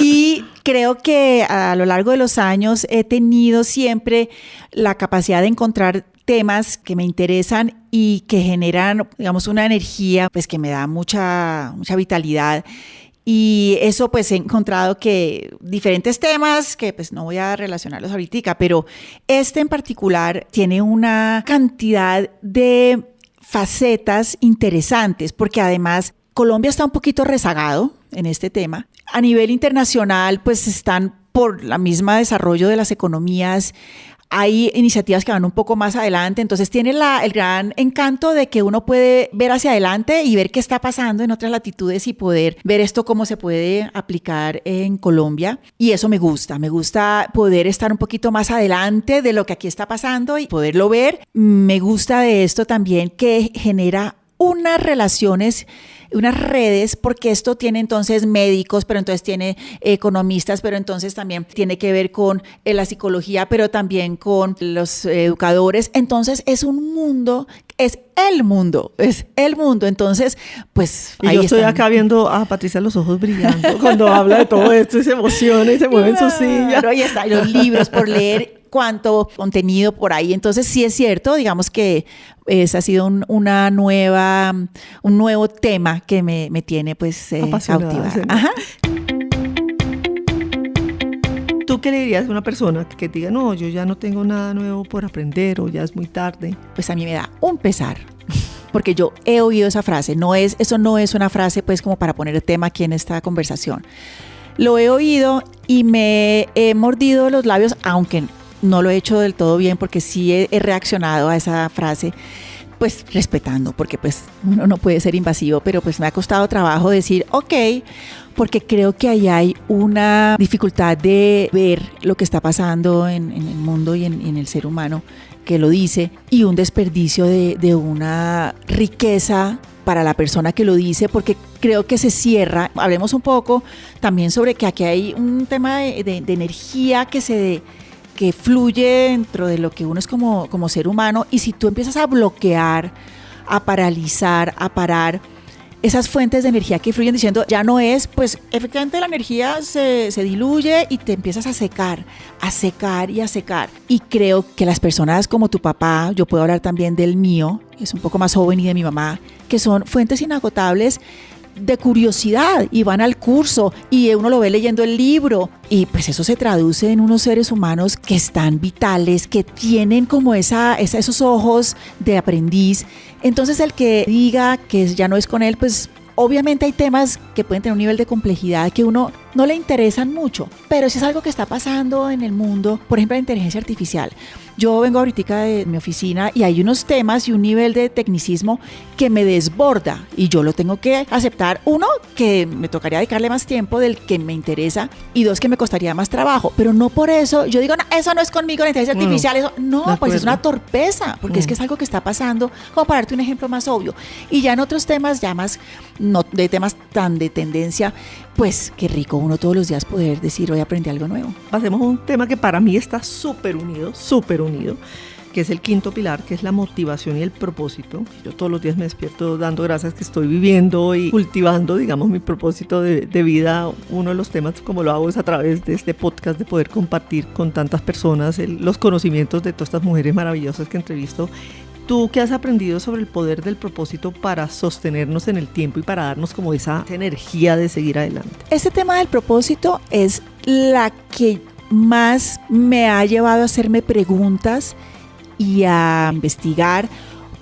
y creo que a lo largo de los años he tenido siempre la capacidad de encontrar temas que me interesan y que generan, digamos, una energía pues que me da mucha vitalidad. Y eso pues he encontrado que diferentes temas que pues no voy a relacionarlos ahorita, pero este en particular tiene una cantidad de facetas interesantes, porque además Colombia está un poquito rezagado en este tema. A nivel internacional pues están por la misma desarrollo de las economías. Hay iniciativas que van un poco más adelante, entonces tiene el gran encanto de que uno puede ver hacia adelante y ver qué está pasando en otras latitudes y poder ver esto cómo se puede aplicar en Colombia. Y eso me gusta poder estar un poquito más adelante de lo que aquí está pasando y poderlo ver. Me gusta de esto también que genera unas relaciones, unas redes, porque esto tiene entonces médicos, pero entonces tiene economistas, pero entonces también tiene que ver con la psicología, pero también con los educadores. Entonces es un mundo, es el mundo. Entonces, pues y ahí yo estoy están. acá viendo a Patricia los ojos brillando cuando habla de todo esto y se emociona y se mueve en su silla. Ahí están los libros por leer, cuánto contenido por ahí. Entonces sí es cierto, digamos que ha sido un nuevo tema que me tiene pues cautivada. ¿Sí? Ajá. ¿Tú qué le dirías a una persona que diga, no, yo ya no tengo nada nuevo por aprender o ya es muy tarde? Pues a mí me da un pesar, porque yo he oído esa frase. Eso no es una frase pues como para poner el tema aquí en esta conversación. Lo he oído y me he mordido los labios, aunque no lo he hecho del todo bien, porque sí he reaccionado a esa frase, pues respetando, porque pues uno no puede ser invasivo, pero pues me ha costado trabajo decir, ok, porque creo que ahí hay una dificultad de ver lo que está pasando en el mundo y en el ser humano que lo dice, y un desperdicio de una riqueza para la persona que lo dice, porque creo que se cierra. Hablemos un poco también sobre que aquí hay un tema de energía que fluye dentro de lo que uno es como ser humano, y si tú empiezas a bloquear, a paralizar, a parar esas fuentes de energía que fluyen diciendo ya no es, pues efectivamente la energía se diluye y te empiezas a secar y a secar. Y creo que las personas como tu papá, yo puedo hablar también del mío, es un poco más joven, y de mi mamá, que son fuentes inagotables de curiosidad y van al curso y uno lo ve leyendo el libro, y pues eso se traduce en unos seres humanos que están vitales, que tienen como esos ojos de aprendiz. Entonces el que diga que ya no es con él, pues obviamente hay temas que pueden tener un nivel de complejidad que uno no le interesan mucho, pero si es algo que está pasando en el mundo, por ejemplo la inteligencia artificial. Yo vengo ahorita de mi oficina y hay unos temas y un nivel de tecnicismo que me desborda y yo lo tengo que aceptar. Uno, que me tocaría dedicarle más tiempo del que me interesa, y dos, que me costaría más trabajo, pero no por eso yo digo, no, eso no es conmigo, la inteligencia artificial, eso no, pues es una torpeza, porque es que es algo que está pasando, como para darte un ejemplo más obvio. Y ya en otros temas, ya más, no de temas tan de tendencia, pues qué rico uno todos los días poder decir, hoy aprendí algo nuevo. Hacemos un tema que para mí está súper unido, que es el quinto pilar, que es la motivación y el propósito. Yo todos los días me despierto dando gracias que estoy viviendo y cultivando, digamos, mi propósito de vida. Uno de los temas, como lo hago, es a través de este podcast, de poder compartir con tantas personas los conocimientos de todas estas mujeres maravillosas que entrevisto. ¿Tú qué has aprendido sobre el poder del propósito para sostenernos en el tiempo y para darnos como esa energía de seguir adelante? Este tema del propósito es la que más me ha llevado a hacerme preguntas y a investigar,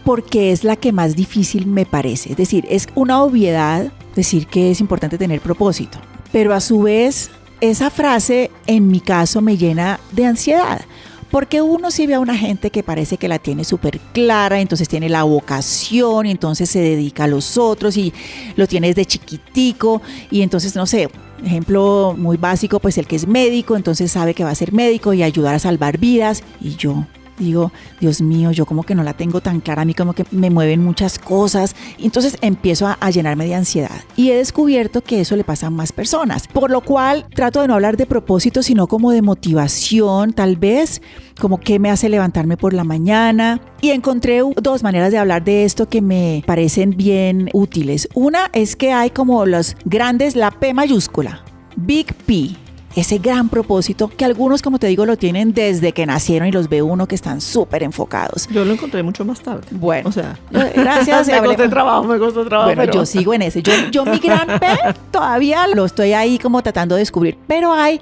porque es la que más difícil me parece. Es decir, es una obviedad decir que es importante tener propósito, pero a su vez esa frase en mi caso me llena de ansiedad. Porque uno sí ve a una gente que parece que la tiene súper clara, entonces tiene la vocación y entonces se dedica a los otros y lo tiene desde chiquitico, y entonces, no sé, ejemplo muy básico, pues el que es médico, entonces sabe que va a ser médico y ayudar a salvar vidas. Y yo digo, Dios mío, yo como que no la tengo tan clara, a mí como que me mueven muchas cosas, y entonces empiezo a llenarme de ansiedad, y he descubierto que eso le pasa a más personas, por lo cual trato de no hablar de propósito, sino como de motivación, tal vez, como qué me hace levantarme por la mañana, y encontré dos maneras de hablar de esto que me parecen bien útiles. Una es que hay como los grandes, la P mayúscula, Big P, ese gran propósito que algunos, como te digo, lo tienen desde que nacieron y los ve uno que están súper enfocados. Yo lo encontré mucho más tarde. Bueno, o sea, gracias. me costó trabajo. Bueno, pero... yo sigo en ese. Yo mi gran P todavía lo estoy ahí como tratando de descubrir, pero hay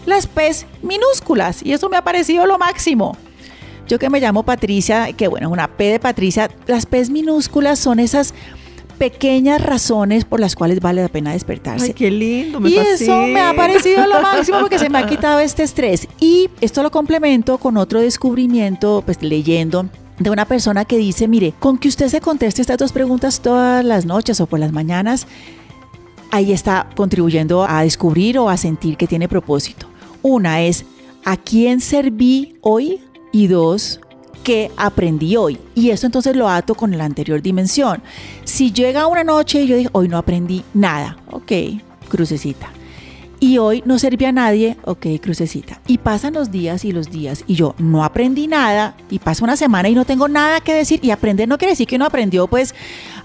las P's minúsculas y eso me ha parecido lo máximo. Yo que me llamo Patricia, que bueno, es una P de Patricia, las P's minúsculas son esas pequeñas razones por las cuales vale la pena despertarse. Ay, qué lindo, y eso me ha parecido lo máximo porque se me ha quitado este estrés. Y esto lo complemento con otro descubrimiento, pues leyendo de una persona que dice, mire, con que usted se conteste estas 2 preguntas todas las noches o por las mañanas, ahí está contribuyendo a descubrir o a sentir que tiene propósito. Una es, ¿a quién serví hoy? Y 2, ¿qué aprendí hoy? Y esto entonces lo ato con la anterior dimensión. Si llega una noche y yo digo, hoy no aprendí nada, ok, crucecita. Y hoy no serví a nadie, ok, crucecita. Y pasan los días y yo no aprendí nada y pasa una semana y no tengo nada que decir. Y aprender no quiere decir que uno aprendió pues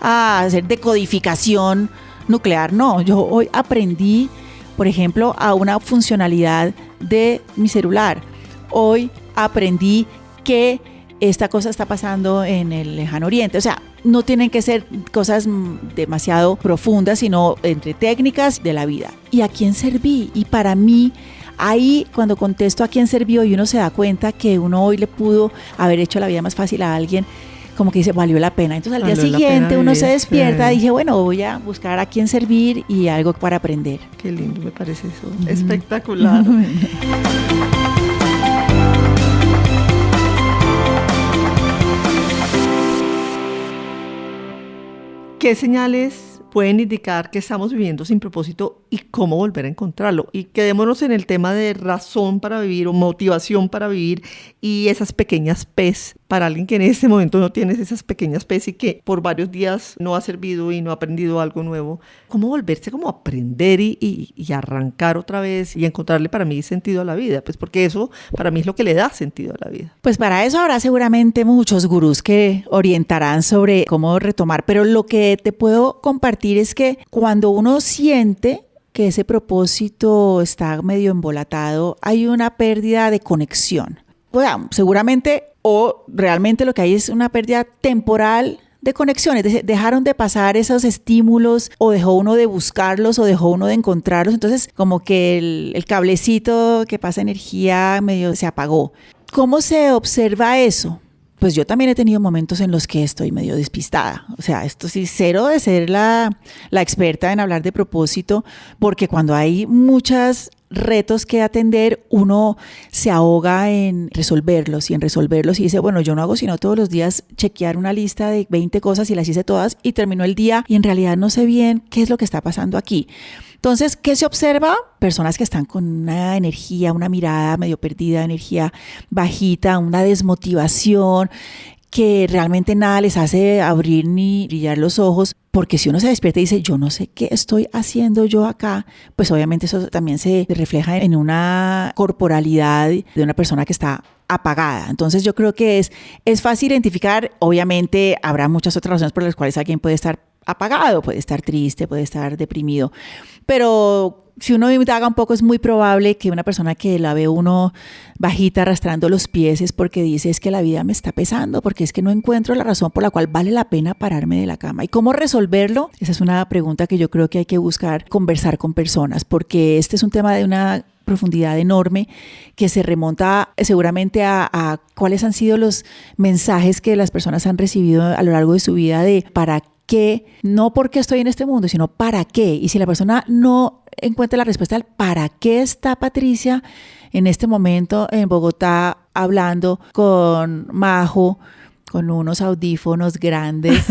a hacer decodificación nuclear, no. Yo hoy aprendí, por ejemplo, a una funcionalidad de mi celular. Hoy aprendí que esta cosa está pasando en el lejano oriente. O sea, no tienen que ser cosas demasiado profundas, sino entre técnicas de la vida. ¿Y a quién serví? Y para mí, ahí cuando contesto a quién serví y uno se da cuenta que uno hoy le pudo haber hecho la vida más fácil a alguien, como que dice, valió la pena. Entonces al día siguiente uno se despierta y dije, bueno, voy a buscar a quién servir y algo para aprender. Qué lindo, me parece eso. Espectacular. ¿Qué señales pueden indicar que estamos viviendo sin propósito y cómo volver a encontrarlo? Y quedémonos en el tema de razón para vivir o motivación para vivir y esas pequeñas P's para alguien que en este momento no tiene esas pequeñas P's y que por varios días no ha servido y no ha aprendido algo nuevo. ¿Cómo volverse como a aprender y arrancar otra vez y encontrarle para mí sentido a la vida? Pues porque eso para mí es lo que le da sentido a la vida. Pues para eso habrá seguramente muchos gurús que orientarán sobre cómo retomar, pero lo que te puedo compartir es que cuando uno siente que ese propósito está medio embolatado, hay una pérdida de conexión. O sea, seguramente o realmente lo que hay es una pérdida temporal de conexiones, dejaron de pasar esos estímulos o dejó uno de buscarlos o dejó uno de encontrarlos, entonces como que el cablecito que pasa energía medio se apagó. ¿Cómo se observa eso? Pues yo también he tenido momentos en los que estoy medio despistada. O sea, esto sí, cero de ser la experta en hablar de propósito, porque cuando hay muchos retos que atender, uno se ahoga en resolverlos y dice, bueno, yo no hago sino todos los días chequear una lista de 20 cosas y las hice todas y terminó el día y en realidad no sé bien qué es lo que está pasando aquí. Entonces, ¿qué se observa? Personas que están con una energía, una mirada medio perdida, energía bajita, una desmotivación, que realmente nada les hace abrir ni brillar los ojos, porque si uno se despierta y dice, yo no sé qué estoy haciendo yo acá, pues obviamente eso también se refleja en una corporalidad de una persona que está apagada. Entonces yo creo que es fácil identificar, obviamente habrá muchas otras razones por las cuales alguien puede estar apagado, puede estar triste, puede estar deprimido, pero si uno indaga un poco es muy probable que una persona que la ve uno bajita arrastrando los pies es porque dice, es que la vida me está pesando, porque es que no encuentro la razón por la cual vale la pena pararme de la cama. ¿Y cómo resolverlo? Esa es una pregunta que yo creo que hay que buscar conversar con personas, porque este es un tema de una profundidad enorme que se remonta seguramente a cuáles han sido los mensajes que las personas han recibido a lo largo de su vida de para qué, no por qué estoy en este mundo, sino para qué. Y si la persona no encuentra la respuesta al para qué está Patricia en este momento en Bogotá hablando con Majo, con unos audífonos grandes.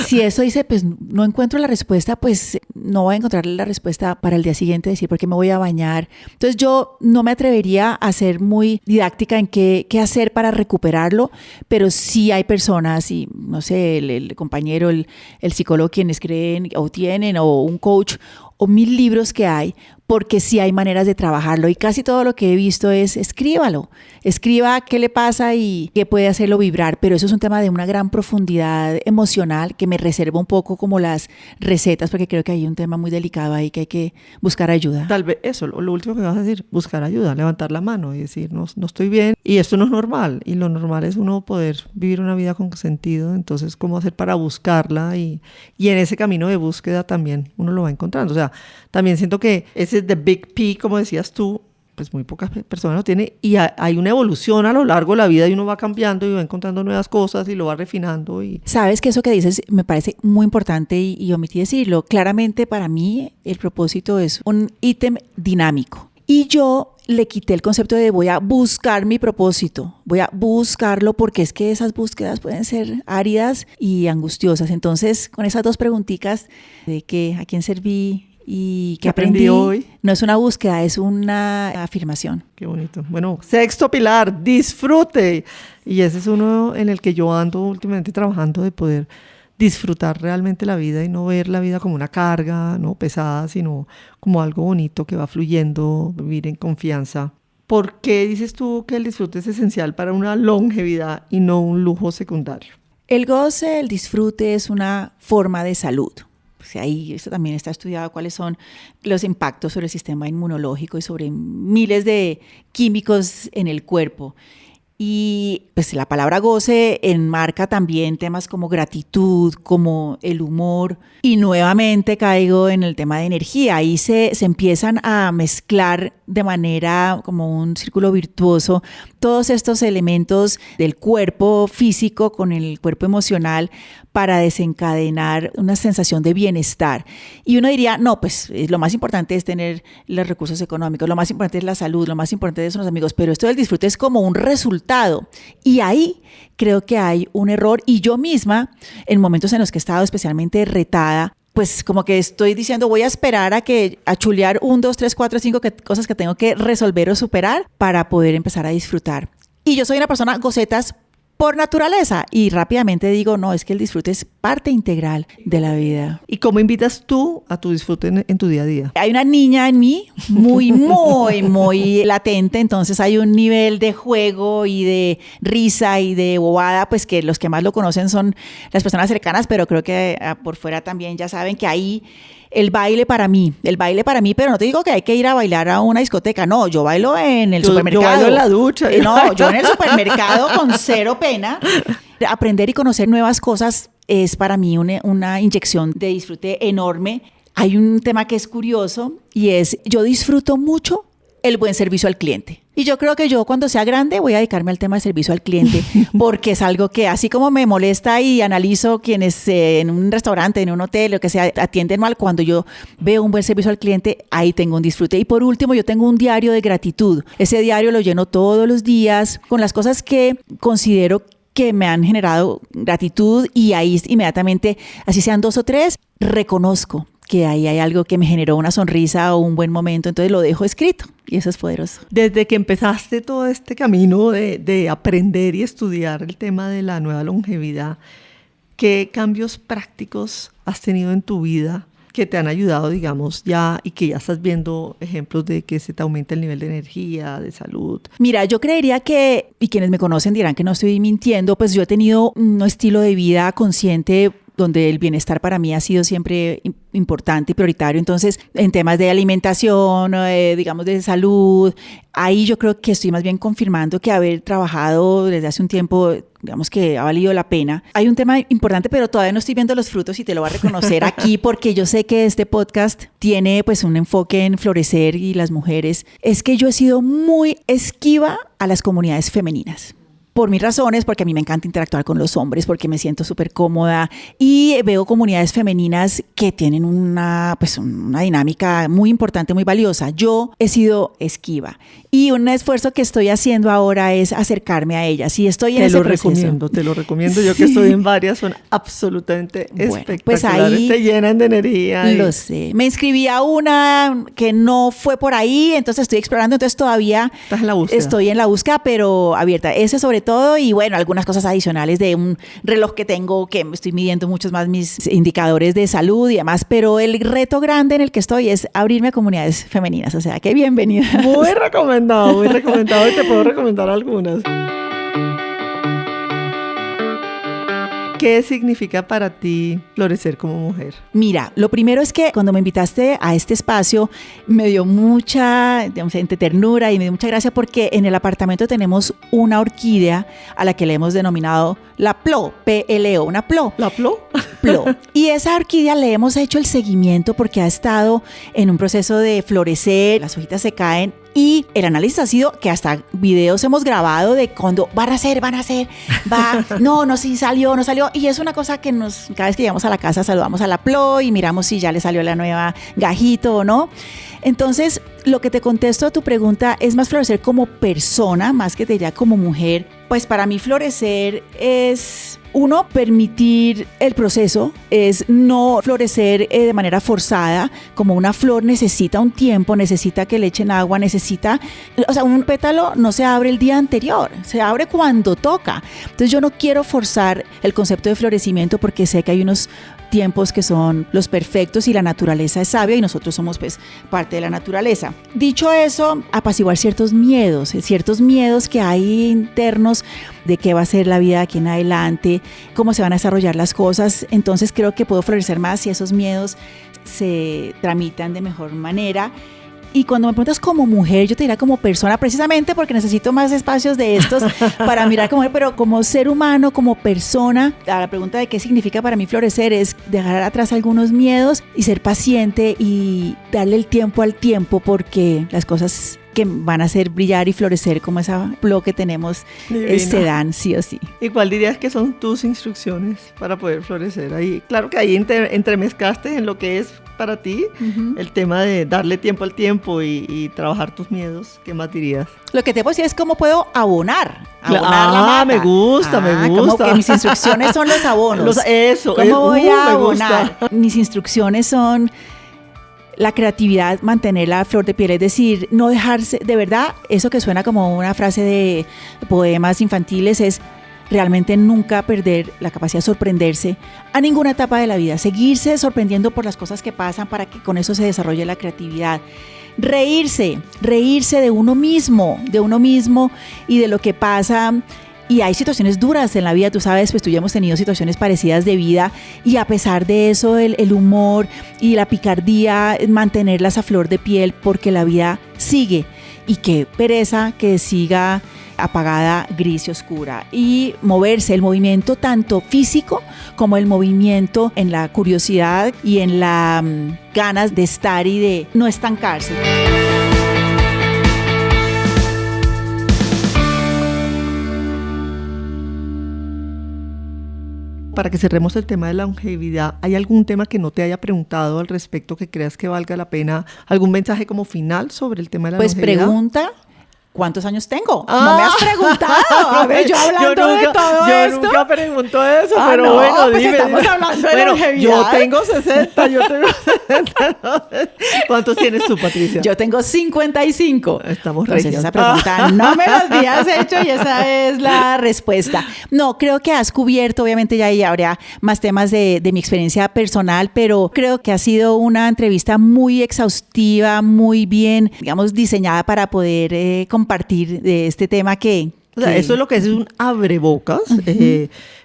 Si eso dice, pues no encuentro la respuesta, pues no voy a encontrar la respuesta para el día siguiente, decir por qué me voy a bañar. Entonces yo no me atrevería a ser muy didáctica en qué hacer para recuperarlo, pero sí hay personas, y no sé, el compañero, el psicólogo quienes creen o tienen, o un coach, o 1000 libros que hay, porque sí hay maneras de trabajarlo y casi todo lo que he visto es escríbalo, escriba qué le pasa y qué puede hacerlo vibrar, pero eso es un tema de una gran profundidad emocional que me reserva un poco como las recetas, porque creo que hay un tema muy delicado ahí que hay que buscar ayuda. Tal vez eso, lo último que vas a decir, buscar ayuda, levantar la mano y decir, no estoy bien y esto no es normal, y lo normal es uno poder vivir una vida con sentido. Entonces, ¿cómo hacer para buscarla? Y en ese camino de búsqueda también uno lo va encontrando. O sea, también siento que ese the big P, como decías tú, pues muy pocas personas lo tienen, y hay una evolución a lo largo de la vida y uno va cambiando y va encontrando nuevas cosas y lo va refinando. Y sabes que eso que dices me parece muy importante y omití decirlo. Claramente para mí el propósito es un ítem dinámico y yo le quité el concepto de voy a buscar mi propósito, voy a buscarlo, porque es que esas búsquedas pueden ser áridas y angustiosas. Entonces, con esas dos preguntitas de que a quién serví y qué aprendí hoy, no es una búsqueda, es una afirmación. Qué bonito. Bueno, sexto pilar, disfrute. Y ese es uno en el que yo ando últimamente trabajando, de poder disfrutar realmente la vida y no ver la vida como una carga, no pesada, sino como algo bonito que va fluyendo, vivir en confianza. ¿Por qué dices tú que el disfrute es esencial para una longevidad y no un lujo secundario? El goce, el disfrute es una forma de salud. O sea, ahí esto también está estudiado, cuáles son los impactos sobre el sistema inmunológico y sobre miles de químicos en el cuerpo. Y pues la palabra goce enmarca también temas como gratitud, como el humor, y nuevamente caigo en el tema de energía. Ahí se empiezan a mezclar de manera como un círculo virtuoso todos estos elementos del cuerpo físico con el cuerpo emocional para desencadenar una sensación de bienestar. Y uno diría, no, pues lo más importante es tener los recursos económicos, lo más importante es la salud, lo más importante son los amigos, pero esto del disfrute es como un resultado. Y ahí creo que hay un error, y yo misma, en momentos en los que he estado especialmente retada, pues como que estoy diciendo, voy a esperar a chulear 1, 2, 3, 4, 5 cosas que tengo que resolver o superar para poder empezar a disfrutar. Y yo soy una persona gocetas por naturaleza, y rápidamente digo, no, es que el disfrute es parte integral de la vida. ¿Y cómo invitas tú a tu disfrute en tu día a día? Hay una niña en mí muy latente, entonces hay un nivel de juego y de risa y de bobada, pues que los que más lo conocen son las personas cercanas, pero creo que por fuera también ya saben que ahí el baile para mí, pero no te digo que hay que ir a bailar a una discoteca, no, yo bailo en el supermercado. Yo bailo en la ducha. No, yo en el supermercado con cero pena. Aprender y conocer nuevas cosas es para mí una inyección de disfrute enorme. Hay un tema que es curioso y es, yo disfruto mucho el buen servicio al cliente. Y yo creo que yo cuando sea grande voy a dedicarme al tema de servicio al cliente, porque es algo que así como me molesta y analizo quienes en un restaurante, en un hotel, lo que sea, atienden mal, cuando yo veo un buen servicio al cliente, ahí tengo un disfrute. Y por último, yo tengo un diario de gratitud. Ese diario lo lleno todos los días con las cosas que considero que me han generado gratitud, y ahí inmediatamente, así sean 2 o 3, reconozco que ahí hay algo que me generó una sonrisa o un buen momento, entonces lo dejo escrito, y eso es poderoso. Desde que empezaste todo este camino de aprender y estudiar el tema de la nueva longevidad, ¿qué cambios prácticos has tenido en tu vida que te han ayudado, digamos, ya, y que ya estás viendo ejemplos de que se te aumenta el nivel de energía, de salud? Mira, yo creería que, y quienes me conocen dirán que no estoy mintiendo, pues yo he tenido un estilo de vida consciente donde el bienestar para mí ha sido siempre importante y prioritario. Entonces, en temas de alimentación, digamos de salud, ahí yo creo que estoy más bien confirmando que haber trabajado desde hace un tiempo, digamos que ha valido la pena. Hay un tema importante, pero todavía no estoy viendo los frutos, y te lo voy a reconocer aquí, porque yo sé que este podcast tiene pues un enfoque en florecer y las mujeres. Es que yo he sido muy esquiva a las comunidades femeninas. Por mis razones, porque a mí me encanta interactuar con los hombres, porque me siento súper cómoda, y veo comunidades femeninas que tienen una dinámica muy importante, muy valiosa. Yo he sido esquiva, Y un esfuerzo que estoy haciendo ahora es acercarme a ellas. Y estoy en ese proceso. Te lo recomiendo. Yo que estoy en varias, son absolutamente espectaculares. Pues ahí te llenan de energía. Lo sé. Me inscribí a una que no fue por ahí, entonces estoy explorando. Entonces todavía ¿Estás en la búsqueda? Estoy en la búsqueda, pero abierta. Ese sobre todo, y bueno, algunas cosas adicionales de un reloj que tengo, que estoy midiendo muchos más mis indicadores de salud y demás. Pero el reto grande en el que estoy es abrirme a comunidades femeninas. O sea, que bienvenida. Muy recomendado. Y te puedo recomendar algunas. ¿Qué significa para ti florecer como mujer? Mira, lo primero es que cuando me invitaste a este espacio me dio mucha, digamos, ternura y me dio mucha gracia porque en el apartamento tenemos una orquídea a la que le hemos denominado la Plo, P-L-O, una Plo. ¿La Plo? Plo. Y esa orquídea le hemos hecho el seguimiento porque ha estado en un proceso de florecer, las hojitas se caen. Y el análisis ha sido que hasta videos hemos grabado de cuando van a nacer, no, sí salió, no salió. Y es una cosa que cada vez que llegamos a la casa saludamos a la Plo y miramos si ya le salió la nueva gajito o no. Entonces, lo que te contesto a tu pregunta es más florecer como persona, más que te diría como mujer. Pues para mí florecer es, uno, permitir el proceso, es no florecer de manera forzada, como una flor necesita un tiempo, necesita que le echen agua, o sea, un pétalo no se abre el día anterior, se abre cuando toca. Entonces yo no quiero forzar el concepto de florecimiento porque sé que hay unos tiempos que son los perfectos y la naturaleza es sabia y nosotros somos pues parte de la naturaleza. Dicho eso, apaciguar ciertos miedos que hay internos de qué va a ser la vida de aquí en adelante, cómo se van a desarrollar las cosas. Entonces creo que puedo florecer más si esos miedos se tramitan de mejor manera. Y cuando me preguntas como mujer, yo te diría como persona, precisamente porque necesito más espacios de estos para mirar como mujer, pero como ser humano, como persona, a la pregunta de qué significa para mí florecer es dejar atrás algunos miedos y ser paciente y darle el tiempo al tiempo, porque las cosas que van a hacer brillar y florecer como esa flor que tenemos se dan sí o sí. ¿Y cuál dirías que son tus instrucciones para poder florecer? Ahí, claro que ahí entremezcaste en lo que es para ti el tema de darle tiempo al tiempo y trabajar tus miedos. ¿Qué más dirías? Lo que te puedo decir es cómo puedo abonar la mata. Me gusta. Como que mis instrucciones son los abonos. ¿Cómo voy a abonar? Mis instrucciones son la creatividad, mantener la flor de piel, es decir, no dejarse, de verdad, eso que suena como una frase de poemas infantiles es realmente nunca perder la capacidad de sorprenderse a ninguna etapa de la vida, seguirse sorprendiendo por las cosas que pasan para que con eso se desarrolle la creatividad. Reírse de uno mismo y de lo que pasa. Y hay situaciones duras en la vida, tú sabes, pues tú ya hemos tenido situaciones parecidas de vida y a pesar de eso el humor y la picardía, mantenerlas a flor de piel porque la vida sigue y qué pereza que siga apagada, gris y oscura. Y moverse, el movimiento tanto físico como el movimiento en la curiosidad y en la ganas de estar y de no estancarse. Para que cerremos el tema de la longevidad, ¿hay algún tema que no te haya preguntado al respecto que creas que valga la pena? ¿Algún mensaje como final sobre el tema de la longevidad? Pues pregunta, ¿cuántos años tengo? No me has preguntado. A ver, yo hablando de todo yo esto. Yo nunca pregunto eso, pero bueno, pues dime. Estamos hablando de longevidad. Yo tengo 60. ¿Cuántos tienes tú, Patricia? Yo tengo 55. Estamos regios. Esa pregunta no me la habías hecho y esa es la respuesta. No, creo que has cubierto, obviamente ya ahí habría más temas de mi experiencia personal, pero creo que ha sido una entrevista muy exhaustiva, muy bien, digamos, diseñada para poder compartir de este tema que... O sea, eso es lo que es un abrebocas.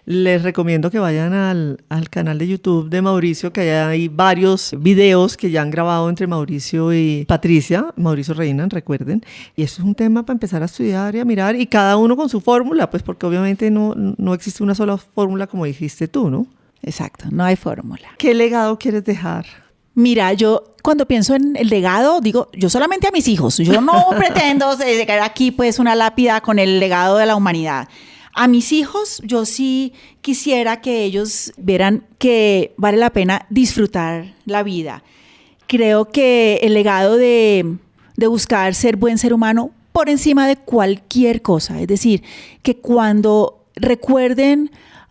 Les recomiendo que vayan al canal de YouTube de Mauricio, que hay varios videos que ya han grabado entre Mauricio y Patricia, Mauricio Reina, recuerden. Y eso es un tema para empezar a estudiar y a mirar, y cada uno con su fórmula, pues porque obviamente no existe una sola fórmula como dijiste tú, ¿no? Exacto, no hay fórmula. ¿Qué legado quieres dejar? Mira, yo cuando pienso en el legado, digo, yo solamente a mis hijos. Yo no pretendo dejar aquí pues una lápida con el legado de la humanidad. A mis hijos, yo sí quisiera que ellos vieran que vale la pena disfrutar la vida. Creo que el legado de buscar ser buen ser humano por encima de cualquier cosa. Es decir, que cuando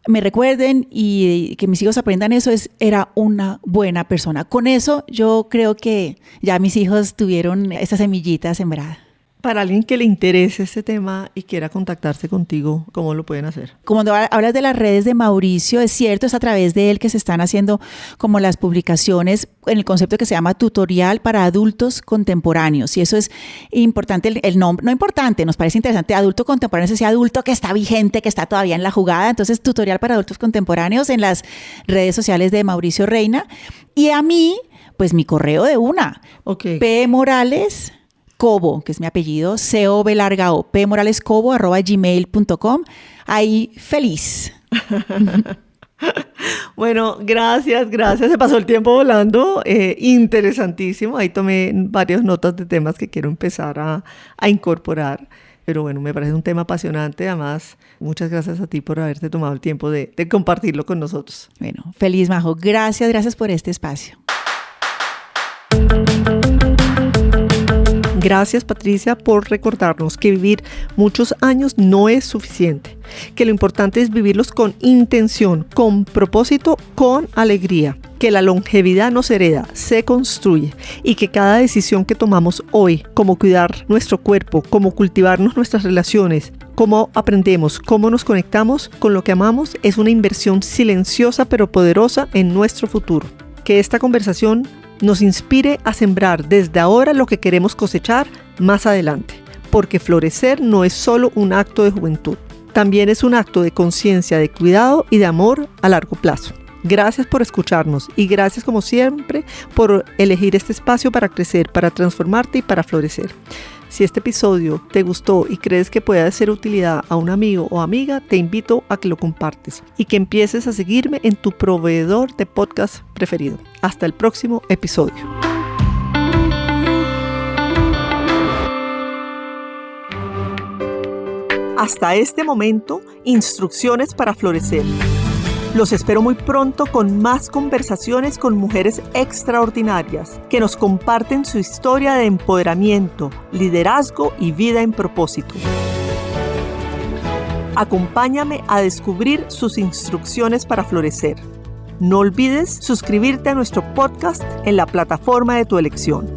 me recuerden y que mis hijos aprendan eso, era una buena persona. Con eso yo creo que ya mis hijos tuvieron esa semillita sembrada. Para alguien que le interese este tema y quiera contactarse contigo, ¿cómo lo pueden hacer? Cuando hablas de las redes de Mauricio, es cierto, es a través de él que se están haciendo como las publicaciones en el concepto que se llama tutorial para adultos contemporáneos. Y eso es importante, el nombre, no importante, nos parece interesante, adulto contemporáneo es ese adulto que está vigente, que está todavía en la jugada. Entonces, tutorial para adultos contemporáneos en las redes sociales de Mauricio Reina. Y a mí, pues mi correo de una, Okay. P. Morales Cobo, que es mi apellido, C-O-B-O, pmoralescobo@gmail.com. Ahí feliz. Bueno, gracias. Se pasó el tiempo volando. Interesantísimo. Ahí tomé varias notas de temas que quiero empezar a incorporar. Pero bueno, me parece un tema apasionante. Además, muchas gracias a ti por haberte tomado el tiempo de compartirlo con nosotros. Bueno, feliz, Majo. Gracias por este espacio. Gracias, Patricia, por recordarnos que vivir muchos años no es suficiente, que lo importante es vivirlos con intención, con propósito, con alegría, que la longevidad no se hereda, se construye y que cada decisión que tomamos hoy, como cuidar nuestro cuerpo, como cultivarnos nuestras relaciones, cómo aprendemos, cómo nos conectamos con lo que amamos, es una inversión silenciosa pero poderosa en nuestro futuro. Que esta conversación nos inspire a sembrar desde ahora lo que queremos cosechar más adelante, porque florecer no es solo un acto de juventud, también es un acto de conciencia, de cuidado y de amor a largo plazo. Gracias por escucharnos y gracias como siempre por elegir este espacio para crecer, para transformarte y para florecer. Si este episodio te gustó y crees que puede ser de utilidad a un amigo o amiga, te invito a que lo compartes y que empieces a seguirme en tu proveedor de podcast preferido. Hasta el próximo episodio. Hasta este momento, instrucciones para florecer. Los espero muy pronto con más conversaciones con mujeres extraordinarias que nos comparten su historia de empoderamiento, liderazgo y vida en propósito. Acompáñame a descubrir sus instrucciones para florecer. No olvides suscribirte a nuestro podcast en la plataforma de tu elección.